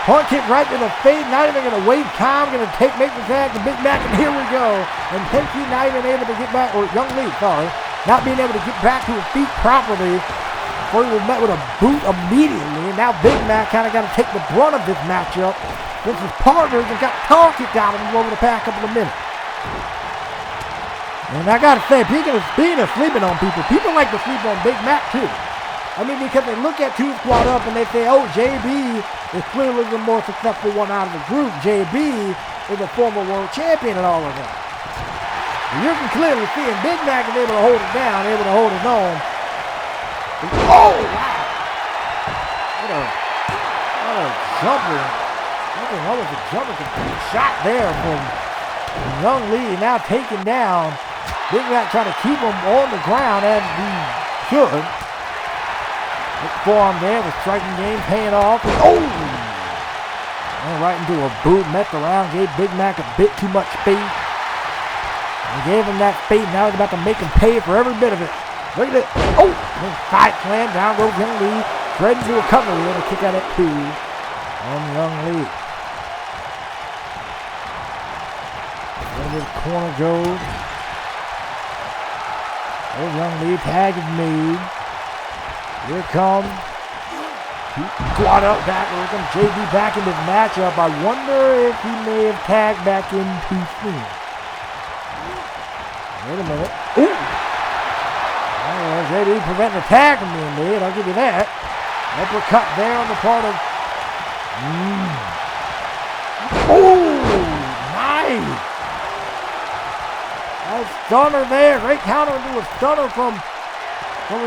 Punt kick right to the face, not even going to wait time, going to make the tag to Big Mac, and here we go. And Tenchi not even able to get back, or Young Lee, sorry, not being able to get back to his feet properly before he was met with a boot immediately. And now Big Mac kind of got to take the brunt of this matchup since his partners have got tongue kicked out of him over the past couple of minutes. And I got to say, speaking of sleeping on people like to sleep on Big Mac too. I mean, because they look at 2 squad up and they say, oh, JB is clearly the more successful one out of the group. JB is a former world champion and all of that. And you can clearly see him. Big Mac is able to hold it down, able to hold his own. Oh, wow. What a jumper. That was a jumper shot there from Young Lee. Now taken down. Big Mac trying to keep him on the ground as he should. Forearm there, the striking game paying off. Oh! And right into a boot, messed around, gave Big Mac a bit too much space. He gave him that space, now he's about to make him pay for every bit of it. Look at it. Oh! Side slam, down goes Young Lee. Straight into a cover, we're going to kick out at 2. And Young Lee. Where this corner goes. Oh, Young Lee tag is made. Here comes. Squat up back. Here comes JB back in this matchup. I wonder if he may have tagged back in too soon. Wait a minute. Ooh! Oh, JB preventing the tag from being made. I'll give you that. Uppercut there on the part of. Oh! Nice! A stunner there. Great counter into a stunner from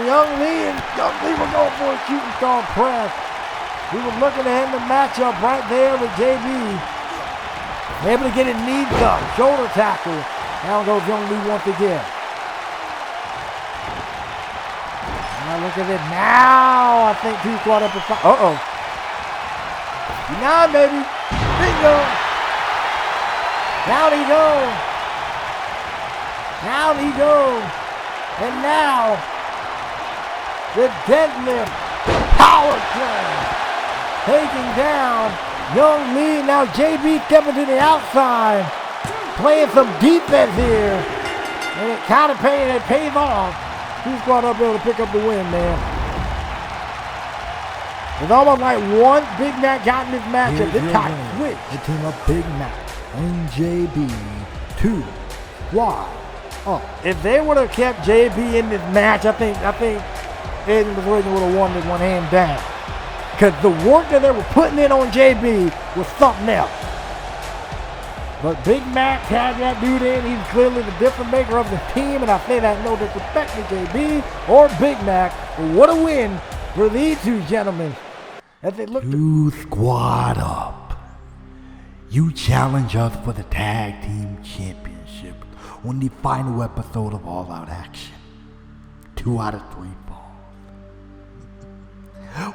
Young Lee. And Young Lee was going for a shooting star press. We were looking to end the matchup right there with JB. Able to get his knees up. Shoulder tackle. Down goes Young Lee once again. Now look at it. Now I think two squad up. Uh-oh. Now, baby. Bingo. Down he goes. Down he goes. And now, the deadlift power slam. Taking down Young Lee. Now JB stepping to the outside. Playing some defense here. And it kind of pays off. Two squad up able to pick up the win, man. It's almost like one Big Mac got in this matchup. This time switch. The team of Big Mac and JB. Two squad up. If they would have kept JB in this match, I think Ed and Lorenzo would have won this one hand down. Because the work that they were putting in on JB was something else. But Big Mac tagged that dude in. He's clearly the difference maker of the team, and I say that no disrespect to JB or Big Mac. But what a win for these two gentlemen. As they look Two squad up. You challenge us for the tag team championship on the final episode of All Out Action. 2 out of 3 falls.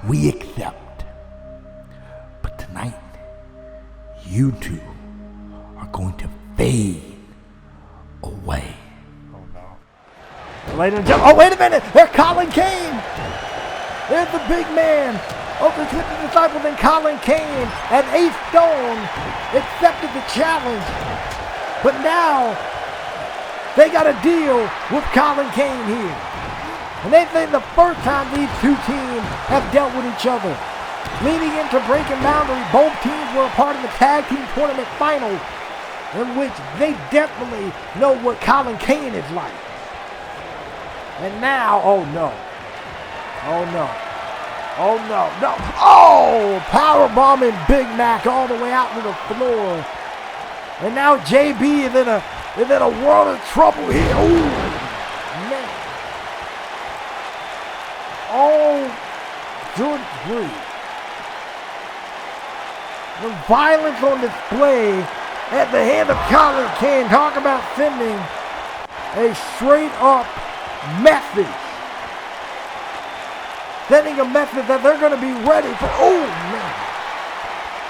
We accept. But tonight, you two are going to fade away. Ladies and gentlemen, oh wait a minute, there's Colin Kane. There's the big man of the Twisted Disciples and Colin Kane. And Ace Stone accepted the challenge. But now, they got a deal with Colin Kane here. And they think the first time these two teams have dealt with each other. Leading into Breaking Boundary, both teams were a part of the tag team tournament final, in which they definitely know what Colin Kane is like. And now, oh no. Oh no. Oh no, no. Oh! Powerbombing Big Mac all the way out to the floor. And now JB is in a world of trouble here. Ooh, man. Oh, good grief. The violence on display at the hand of Colin Kane. Talk about sending a straight up message. Sending a message that they're going to be ready for. Oh, man.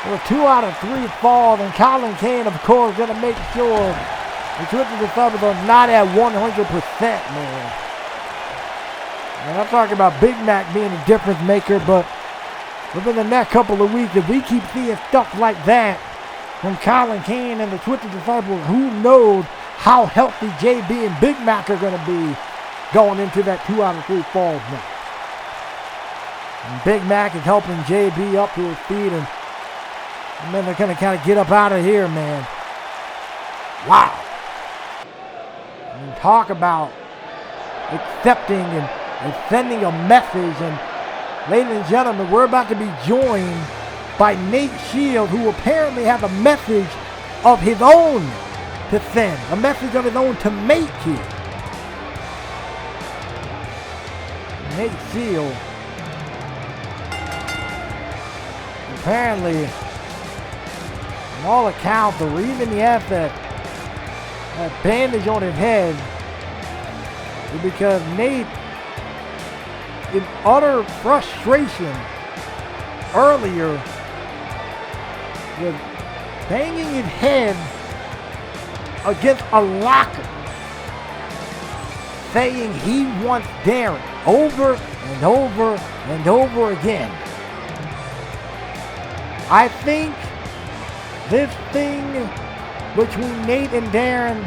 Well, 2 out of 3 falls, and Colin Kane, of course, going to make sure the Twisted Disciples are not at 100%, man. And I'm talking about Big Mac being a difference maker, but within the next couple of weeks, if we keep seeing stuff like that from Colin Kane and the Twisted Disciples, who knows how healthy JB and Big Mac are going to be going into that 2 out of 3 falls now. And Big Mac is helping JB up to his feet, and then they're going to kind of get up out of here, man. Wow. And talk about accepting and sending a message. And ladies and gentlemen, we're about to be joined by Nate Shields, who apparently has a message of his own to send, a message of his own to make here. Nate Shields apparently, on all accounts, the reason he has that bandage on his head is because Nate, in utter frustration earlier, was banging his head against a locker, saying he wants Darren over and over and over again. I think this thing between Nate and Darren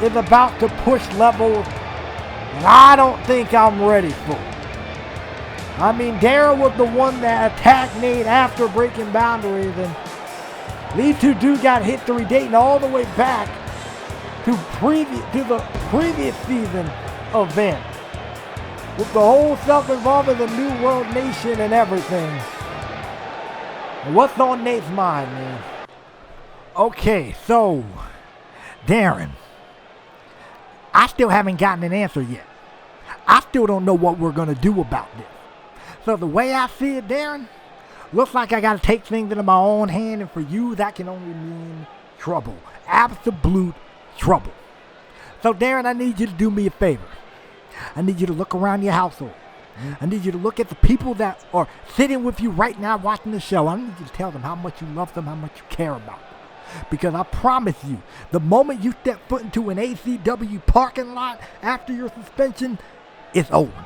is about to push levels, and I don't think I'm ready for it. I mean, Darren was the one that attacked Nate after breaking boundaries, and these two dudes got history dating all the way back to the previous season event, with the whole stuff involving the New World Nation and everything. And what's on Nate's mind, man? Okay, so, Darren, I still haven't gotten an answer yet. I still don't know what we're going to do about this. So the way I see it, Darren, looks like I got to take things into my own hand, and for you, that can only mean trouble. Absolute trouble. So, Darren, I need you to do me a favor. I need you to look around your household. I need you to look at the people that are sitting with you right now watching the show. I need you to tell them how much you love them, how much you care about them. Because I promise you, the moment you step foot into an ACW parking lot after your suspension, it's over.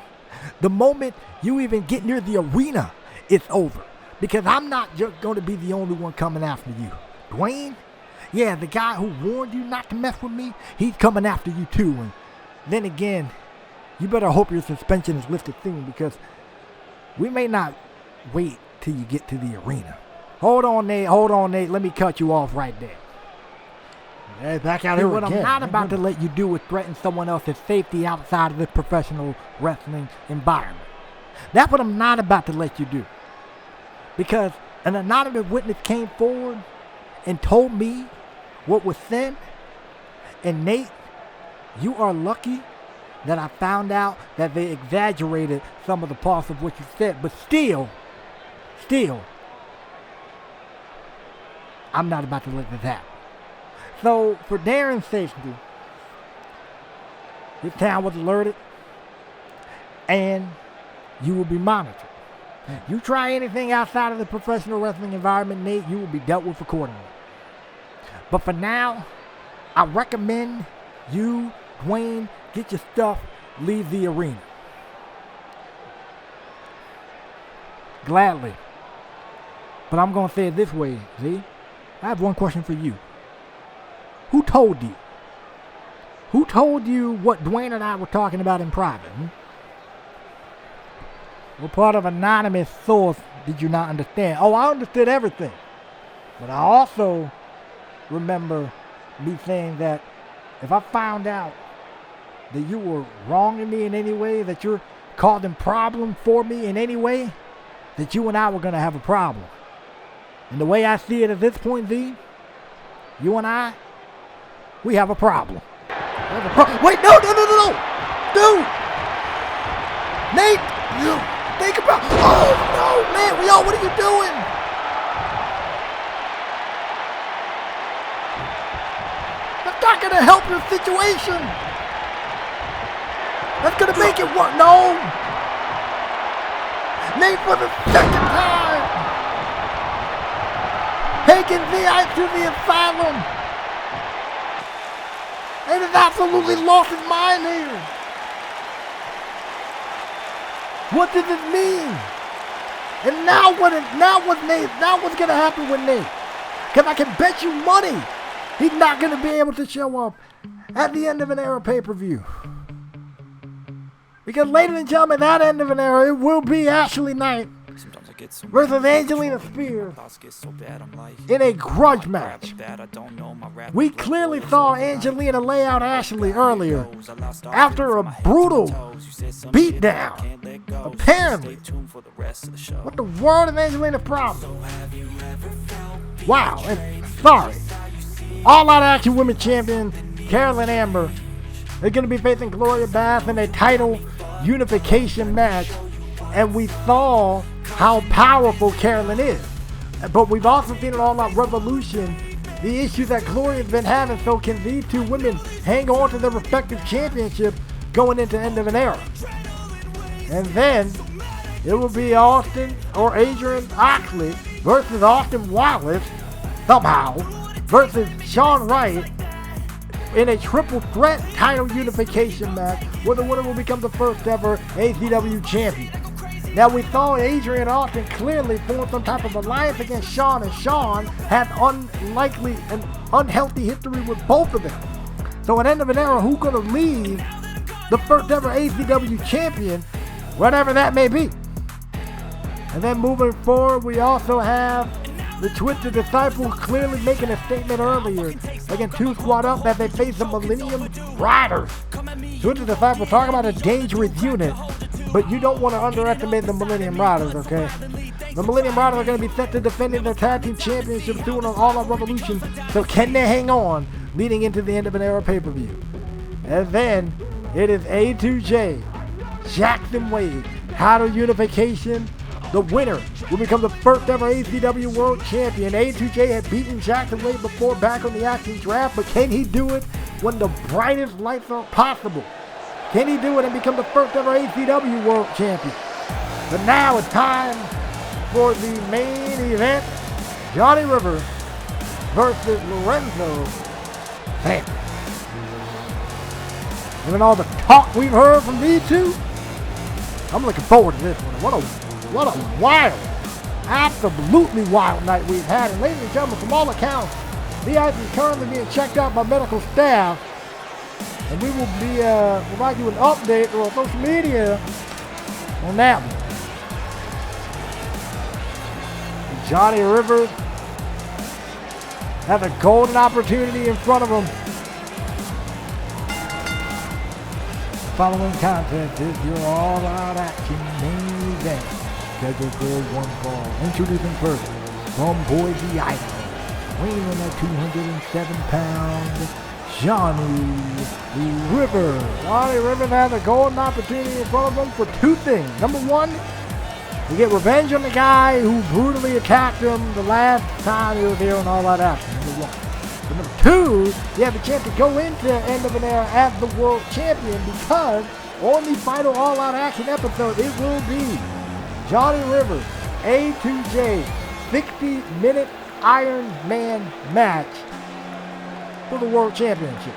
The moment you even get near the arena, it's over. Because I'm not just going to be the only one coming after you. Dwayne, yeah, the guy who warned you not to mess with me, he's coming after you too. And then again, you better hope your suspension is lifted soon, because we may not wait till you get to the arena. Hold on, Nate. Let me cut you off right there. Hey, back out here What again. I'm not about to let you do is threaten someone else's safety outside of this professional wrestling environment. That's what I'm not about to let you do. Because an anonymous witness came forward and told me what was said. And Nate, you are lucky that I found out that they exaggerated some of the parts of what you said. But still, I'm not about to let this happen. So, for Darren's safety, this town was alerted, and you will be monitored. You try anything outside of the professional wrestling environment, Nate, you will be dealt with accordingly. But for now, I recommend you, Dwayne, get your stuff, leave the arena. Gladly. But I'm going to say it this way, Z. I have one question for you. Who told you? Who told you what Dwayne and I were talking about in private? What part of anonymous source did you not understand? Oh, I understood everything. But I also remember me saying that if I found out that you were wronging me in any way, that you're causing problems for me in any way, that you and I were going to have a problem. And the way I see it at this point, Z, you and I, we have a problem. Wait, no. Dude! Nate, you think about, oh no, man, what are you doing? That's not going to help your situation. That's going to make it work. No. Nate, for the second time, taking VI to the asylum. And has absolutely lost his mind here. What does it mean? And now what's going to happen with Nate? Because I can bet you money he's not going to be able to show up at the end of an era pay-per-view. Because, ladies and gentlemen, that end of an era, it will be Ashley Knight versus Angelina Spears in a grudge match. We clearly saw Angelina lay out Ashley earlier after a brutal beatdown. Apparently, what the world is Angelina's problem? Wow, and sorry. All Out Action Women's Champion Carolyn Amber is going to be facing Gloria Bath in a title unification match, and we saw how powerful Carolyn is. But we've also seen it All Out Revolution, the issue that Gloria's been having. So can these two women hang on to their respective championships going into end of an era? And then it will be Austin or Adrian Oxley versus Austin Wallace somehow versus Sean Wright in a triple threat title unification match where the winner will become the first ever ACW champion. Now, we saw Adrian Austin clearly form some type of alliance against Shawn, and Shawn had unlikely and unhealthy history with both of them. So at end of an era, who's going to leave the first ever ACW champion, whatever that may be? And then moving forward, we also have the Twisted Disciple clearly making a statement earlier against 2 Squad Up that they face the Millennium Riders. Twisted Disciple talking about a dangerous unit, but you don't want to underestimate the Millennium Riders, okay? The Millennium Riders are going to be set to defending their tag team championships doing an all-out Revolution, so can they hang on leading into the end of an era pay-per-view? And then it is A2J, Jackson Wade, Title Unification. The winner will become the first ever ACW World Champion. A2J had beaten Jackson Wade before back on the Action Draft, but can he do it when the brightest lights are possible? Can he do it and become the first ever ACW World Champion? But now it's time for the main event. Johnny Rivers versus Lorenzo Sanford. Given all the talk we've heard from these two, I'm looking forward to this one. What a wild, absolutely wild night we've had. And ladies and gentlemen, from all accounts, VIP is currently being checked out by medical staff. And we will be provide you an update or social media on that one. And Johnny Rivers has a golden opportunity in front of him. The following contest is your all-out action main event, scheduled for one fall. Introducing first, from Boise, Idaho, weighing in at 207 pounds, Johnny Rivers. Johnny Rivers has a golden opportunity in front of him for 2 things. Number 1, to get revenge on the guy who brutally attacked him the last time he was here on All Out Action. Number 1. But number 2, you have a chance to go into End of an Era as the world champion, because on the final All Out Action episode, it will be Johnny Rivers, A2J, 60-minute Iron Man match for the World Championship.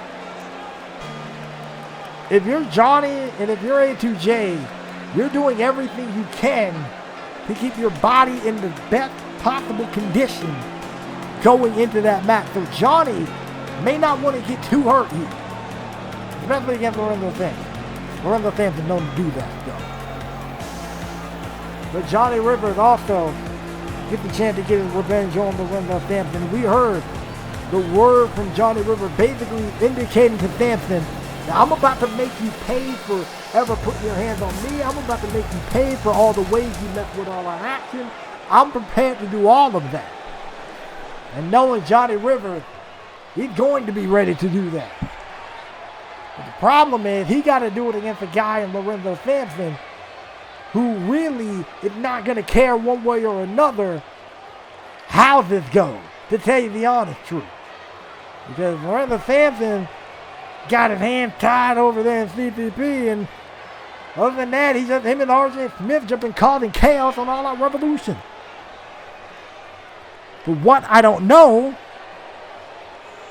If you're Johnny and if you're A2J, you're doing everything you can to keep your body in the best possible condition going into that match. So Johnny may not want to get too hurt here, especially against Lorenzo Sanford. Lorenzo Sanford is known to do that stuff. But Johnny Rivers also gets the chance to get his revenge on Lorenzo Sanford. And we heard the word from Johnny Rivers basically indicating to Sanford that I'm about to make you pay for ever putting your hands on me. I'm about to make you pay for all the ways you left with All Out Action. I'm prepared to do all of that. And knowing Johnny Rivers, he's going to be ready to do that. But the problem is he got to do it against a guy in Lorenzo Sanford who really is not going to care one way or another how this goes, to tell you the honest truth. Because Lorenzo Sanford got his hands tied over there in CTP, and other than that, he's just him and RJ Smith jumping causing chaos on All Out Revolution. For what, I don't know.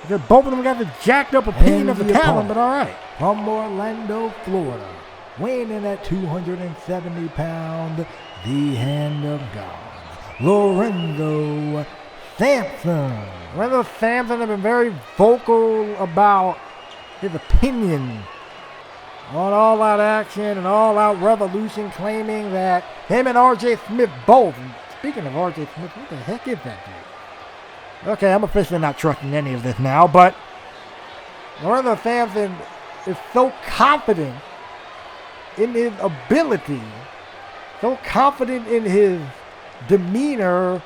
Because both of them got the jacked up opinion of the talent, but all right. From Orlando, Florida, weighing in at 270 pounds, the Hand of God, Lorenzo Sanford. Lorenzo Sanford has been very vocal about his opinion on All Out Action and All Out Revolution, claiming that him and RJ Smith both, and speaking of RJ Smith, what the heck is that dude? Okay, I'm officially not trusting any of this now, but Lorenzo Sanford is so confident in his ability, so confident in his demeanor,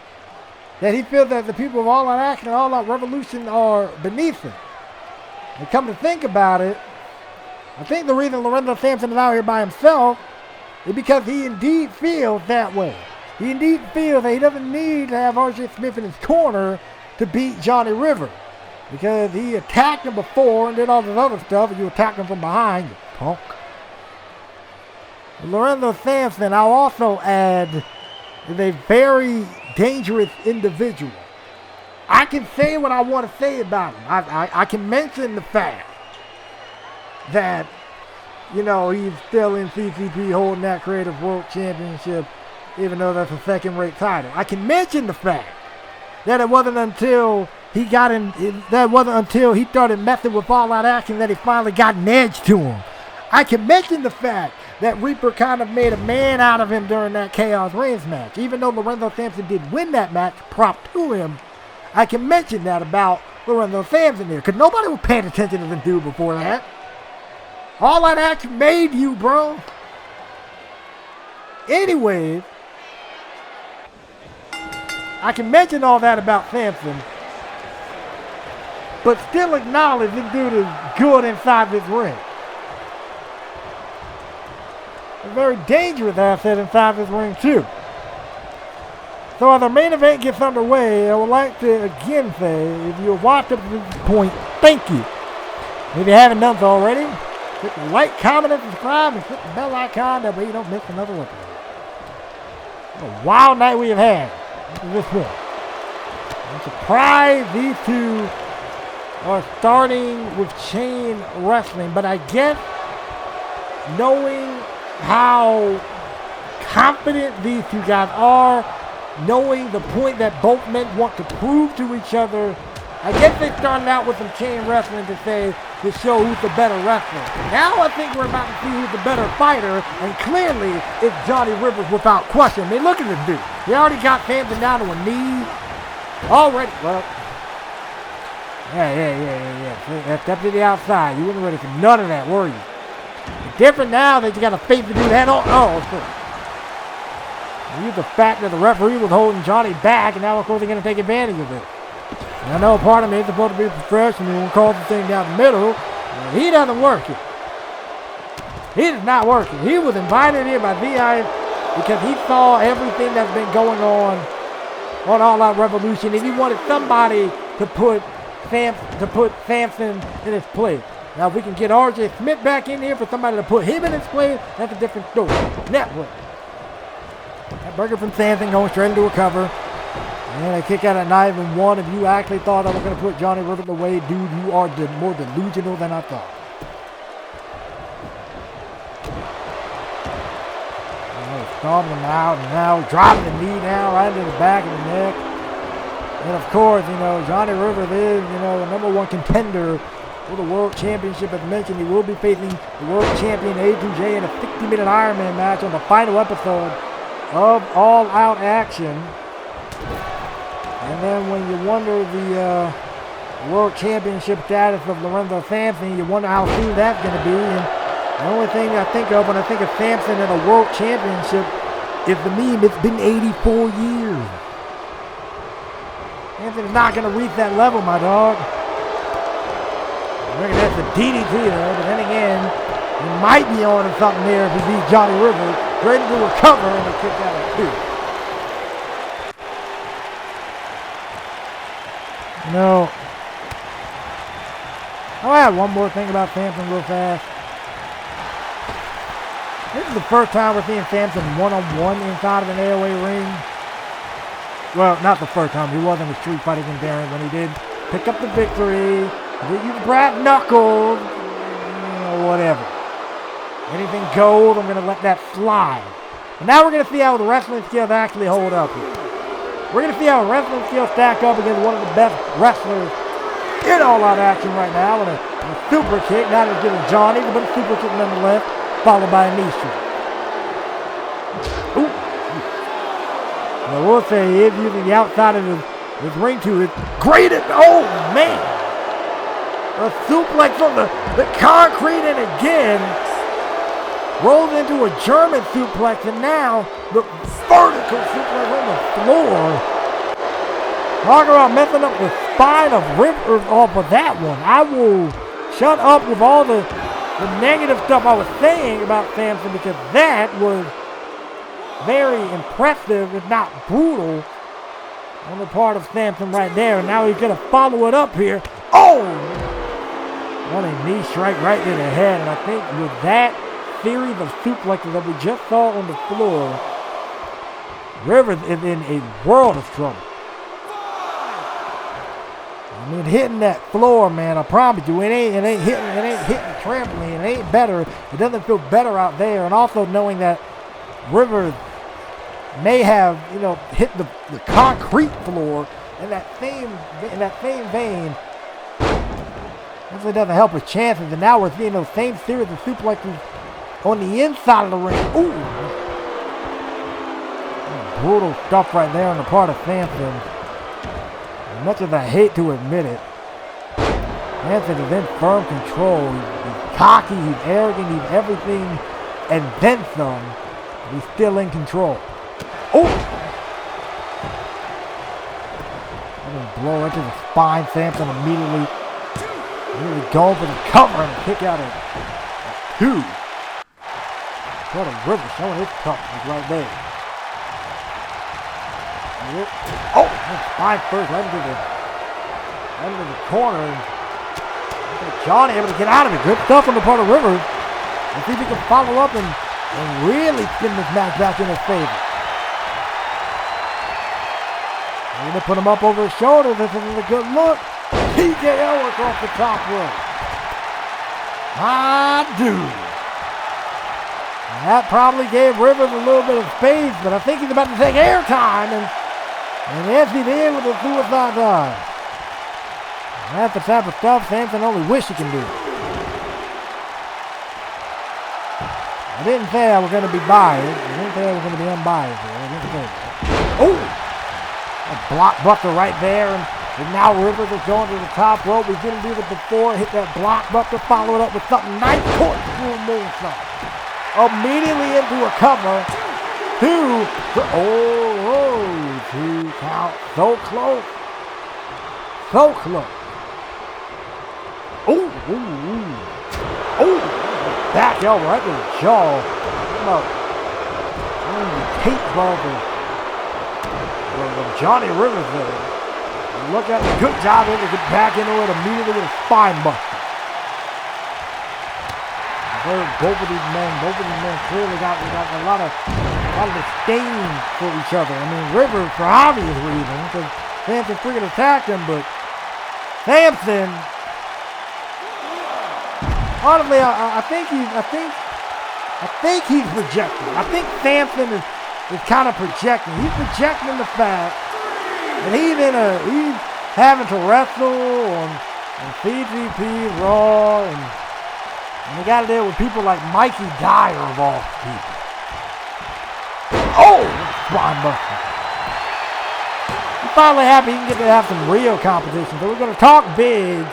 that he feels that the people of All Out Action and All Out Revolution are beneath him. And come to think about it, I think the reason Lorenzo Sanford is out here by himself is because he indeed feels that way. He indeed feels that he doesn't need to have RJ Smith in his corner to beat Johnny Rivers, because he attacked him before and did all this other stuff, and you attacked him from behind, you punk. Lorenzo Sanford, I'll also add, is a very dangerous individual. I can say what I want to say about him. I can mention the fact that you know, he's still in CCP holding that Creative World Championship, even though that's a second-rate title. I can mention the fact that it wasn't until he started messing with All Out Action that he finally got an edge to him. I can mention the fact that Reaper kind of made a man out of him during that Chaos Reigns match. Even though Lorenzo Sampson did win that match, prop to him, I can mention that about Lorenzo Sampson there, because nobody was paying attention to the dude before that. All That Action made you, bro. Anyways, I can mention all that about Sampson, but still acknowledge this dude is good inside this ring. A very dangerous asset inside this ring, too. So as our main event gets underway, I would like to again say, if you've watched up to this point, thank you. If you haven't done so already, hit the like, comment, and subscribe, and hit the bell icon, that way you don't miss another episode. What a wild night we have had up to this point. I'm surprised these two are starting with chain wrestling, but I guess knowing how confident these two guys are, knowing the point that both men want to prove to each other, I guess they started out with some chain wrestling to show who's the better wrestler. Now I think we're about to see who's the better fighter, and clearly it's Johnny Rivers without question. I mean, look at this dude. He already got Sampson down to a knee. Already, well, yeah. Step to the outside. You weren't ready for none of that, were you? It's different now that you got to face the dude head on. Use the fact that the referee was holding Johnny back, and now of course they're going to take advantage of it. And I know part of me is supposed to be professional and calls the thing down the middle. But he doesn't work it. He does not work it. He was invited here by VI because he saw everything that's been going on All Out Revolution, and he wanted somebody to put Sampson in his place. Now, if we can get RJ Smith back in here for somebody to put him in his place, that's a different story. Network. That burger from Sampson going straight into a cover. And a kick out at 9-1. If you actually thought I was going to put Johnny Rivers away, dude, you are more delusional than I thought. Stomping him out, and now dropping the knee now right into the back of the neck. And of course, Johnny Rivers is, the number one contender for the World Championship. As mentioned, he will be facing the World Champion A2J in a 60-minute Ironman match on the final episode of All Out Action. And then when you wonder the World Championship status of Lorenzo Sampson, you wonder how soon that's going to be. And the only thing I think of when I think of Sampson in a World Championship is the meme, it's been 84 years. Sampson's not going to reach that level, my dog. I reckon that's a DDT though, but then again, he might be on to something there if he beats Johnny Rivers. Ready to recover and a kick out of 2. I'll add one more thing about Sampson real fast. This is the first time we're seeing Sampson one-on-one inside of an AOA ring. Well, not the first time. He was in the Street Fighter against Darren when he did pick up the victory. He did use brass knuckles. Whatever. Anything goes, I'm going to let that slide. And now we're going to see how the wrestling skills actually hold up here. We're going to see how wrestling skills stack up against one of the best wrestlers in All Out Action right now with a super kick. Not as good as Johnny, but a super kick nonetheless, followed by a knee strike. Ooh. Now we'll say he is using the outside of his ring to his great. Oh, man. A suplex on the concrete, and again rolls into a German suplex, and now the vertical suplex on the floor. Talk about messing up the spine of Rivers off of that one. I will shut up with all the negative stuff I was saying about Sampson, because that was very impressive, if not brutal, on the part of Sampson right there. And now he's going to follow it up here. Oh! What a knee strike right in the head. And I think with that series of suplexes that we just saw on the floor, Rivers is in a world of trouble. I mean, hitting that floor, man, I promise you, it ain't hitting the trampoline. It ain't better. It doesn't feel better out there. And also knowing that Rivers may have, hit the concrete floor in that same vein. Definitely doesn't help his chances. And now we're seeing those same series of suplexes on the inside of the ring. Ooh. Brutal stuff right there on the part of Sanford. As much as I hate to admit it, Sanford is in firm control. He's cocky, he's arrogant, he's everything, and then some. He's still in control. Oh! Blow into the spine. Sanford immediately going for the cover and kick out at 2. What a river showing his toughness right there. Oh, spine first, right into the corner. Johnny able to get out of it. Good stuff on the part of Rivers. Let's see if he can follow up and really spin this match back in his favor. They're going to put him up over his shoulder. This is a good look. TKO across the top rope. My dude. That probably gave Rivers a little bit of space, but I think he's about to take airtime, and yes, he did with the suicide dive. That's the type of stuff Sanford only wish he can do. I didn't say I was going to be biased. I didn't say I was going to be unbiased. I didn't say that. Oh! A blockbuster right there, and now Rivers is going to the top rope. We didn't do it before. Hit that blockbuster, follow it up with something nice. Corkscrew moonsault. Immediately into a cover. 2 count. So close. So close. Back elbow right to the jaw. Tape ball Johnny Rivers there. Look at the good job able to get back into it immediately with a spine buster. Both of these men clearly got a lot of disdain for each other. I mean, Rivers for obvious reasons, because Samson freaking attacked him, but Samson, honestly, I think he's projecting. I think Samson is kind of projecting. He's projecting the fact that he's having to wrestle on CGP, Raw, and he got to deal with people like Mikey Dyer of all people. Oh! Spine buster. I'm finally happy he can get to have some real competition. So we're going to talk big,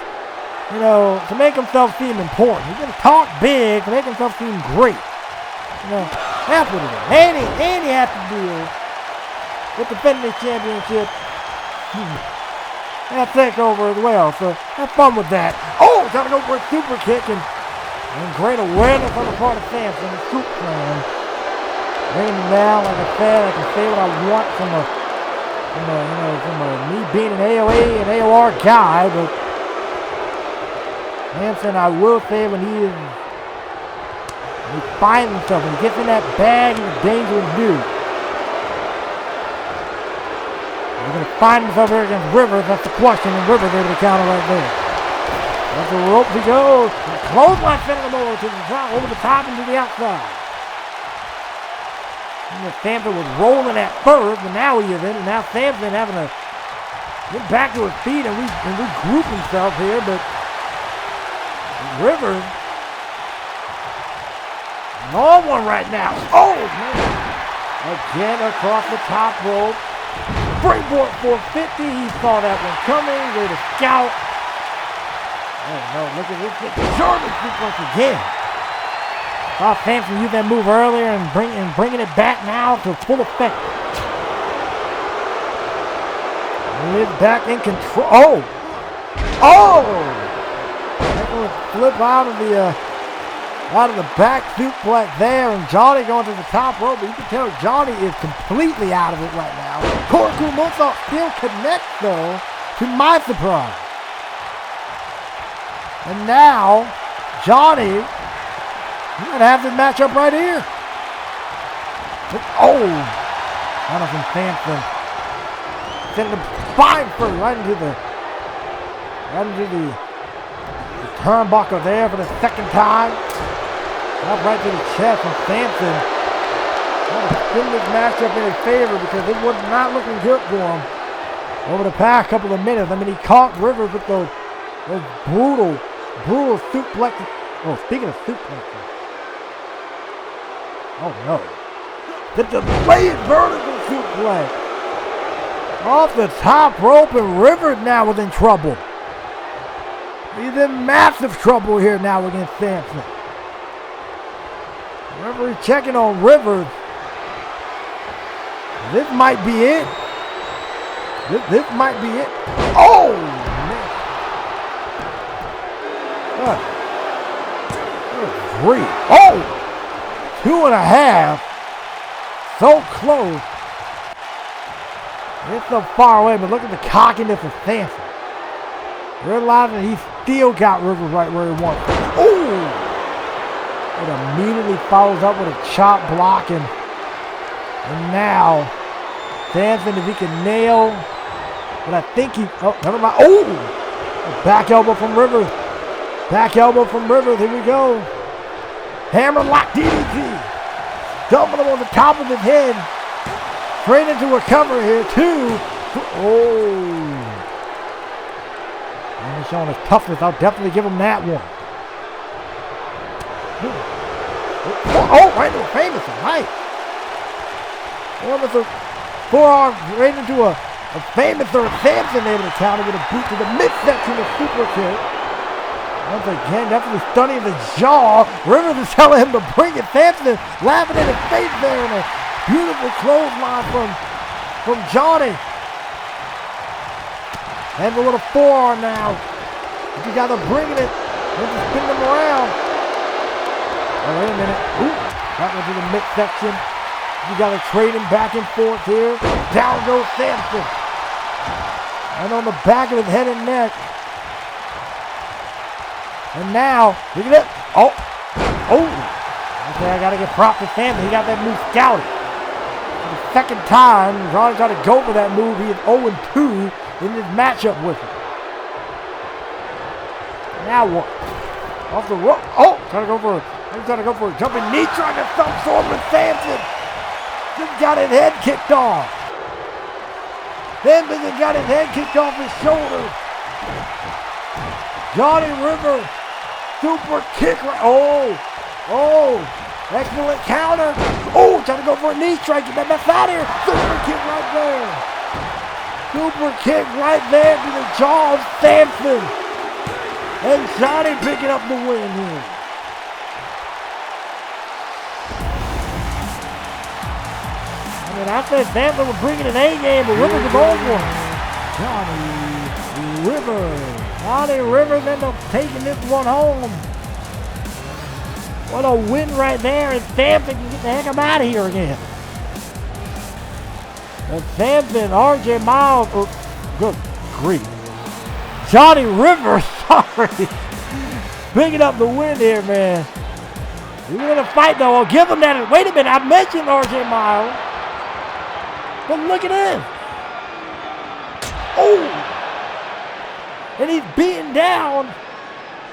to make himself seem important. He's going to talk big to make himself seem great. That's what it is. And he has to deal with defending his championship. That takeover as well. So have fun with that. Oh! Trying to go for a super kick and great awareness on the part of Sanford. The scoop plan. Bringing him down, like I said, I can say what I want from me being an AOA and AOR guy, but Sanford, I will say when he finds himself, when he gets in that bag, he's a dangerous dude. He's going to find himself here against Rivers, that's the question, and Rivers able to counter right there. That's the rope he goes. Clothesline sending him over to the top, over the top and to the outside. Sanford was rolling at first, but now he isn't. And now Sanford having to get back to his feet and regroup himself here, but Rivers on one right now. Oh, man. Again across the top rope. Springboard 450. He saw that one coming. Way to scout. Oh no, look at this. German suplex again. Saw Sanford use that move earlier and bringing it back now to full effect. He's back in control. Oh! Flip out of the back suplex there, and Johnny going to the top rope. But you can tell Johnny is completely out of it right now. Corkscrew moonsault still connects though, to my surprise. And now Johnny, he might have this matchup right here. Oh, Jonathan Sanford sending the spine first right into the Right into the turnbuckle there for the second time. Up right to the chest from Sanford. Trying to spin this matchup in his favor because it was not looking good for him over the past couple of minutes. I mean, he caught Rivers with those brutal suplexes. Oh, speaking of suplexes. Oh, no. The delayed vertical suplex. Off the top rope, and Rivers now was in trouble. He's in massive trouble here now against Sanford. Referee checking on Rivers. This might be it. This might be it. Oh, man. Good grief. Oh! 2.5. So close. It's so far away, but look at the cockiness of Sanford. Realizing he still got Rivers right where he wants him. Ooh! It immediately follows up with a chop block, and now Sanford, if he can nail, but I think he, oh, never mind. Oh! A back elbow from Rivers. Back elbow from Rivers, here we go. Hammer lock DDT. Dumping him on the top of his head. Straight into a cover here, two. Oh. And he's showing his toughness. I'll definitely give him that one. Oh, right into a famous one. Nice. One with a forearm right into a famous or Samson able to counter with a boot to the midsection of super kick. Once again, definitely stunning the jaw. Rivers is telling him to bring it. Sanford laughing in his face there, and a beautiful clothesline from Johnny. And with a forearm now. You got to bring it. Then to spin them around. Oh, wait a minute. Ooh, that went to the midsection. You got to trade him back and forth here. Down goes Sanford. And on the back of his head and neck. And now, look at that. Oh. Okay, I got to give props to Sanford. He got that move scouted. For the second time, Ronnie tried to go for that move. He is 0-2 in this matchup with him. Now what? Off the rope. Oh, trying to go for a jumping knee, trying to thumb sword with Sanford. Just got his head kicked off. Sanford just got his head kicked off his shoulder. Johnny Rivers. Super kick right. Oh. Excellent counter. Oh, trying to go for a knee strike. Get that mess out of here. Super kick right there. Super kick right there to the jaw of Sanford. And Johnny picking up the win here. I mean, I said Sanford was bringing an A game, but Rivers was over. Johnny Rivers ended up taking this one home. What a win right there, and Sanford can get the heck out of here again. And Sanford, RJ Miles, good grief. Johnny Rivers, sorry. Picking up the win here, man. He was in a fight, though. I'll give him that. Wait a minute, I mentioned RJ Miles. But look at him. Oh! And he's beating down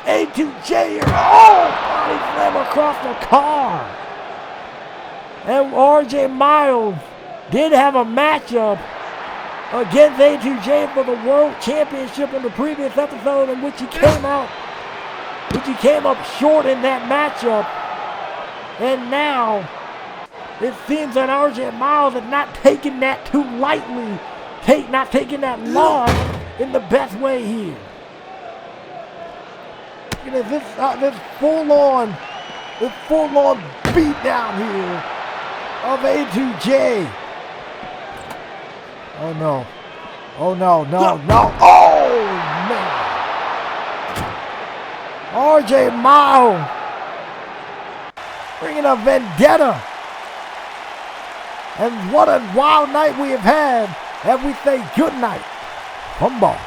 A2J here. Oh! Body slam across the car. And RJ Miles did have a matchup against A2J for the World Championship in the previous episode, in which he came up short in that matchup. And now it seems that RJ Miles is not taking that too lightly, not taking that loss in the best way here. Look at this full-on beat down here of A2J. Oh no. Oh no. Oh man. RJ Miles bringing a vendetta. And what a wild night we have had as we say good night from Ball.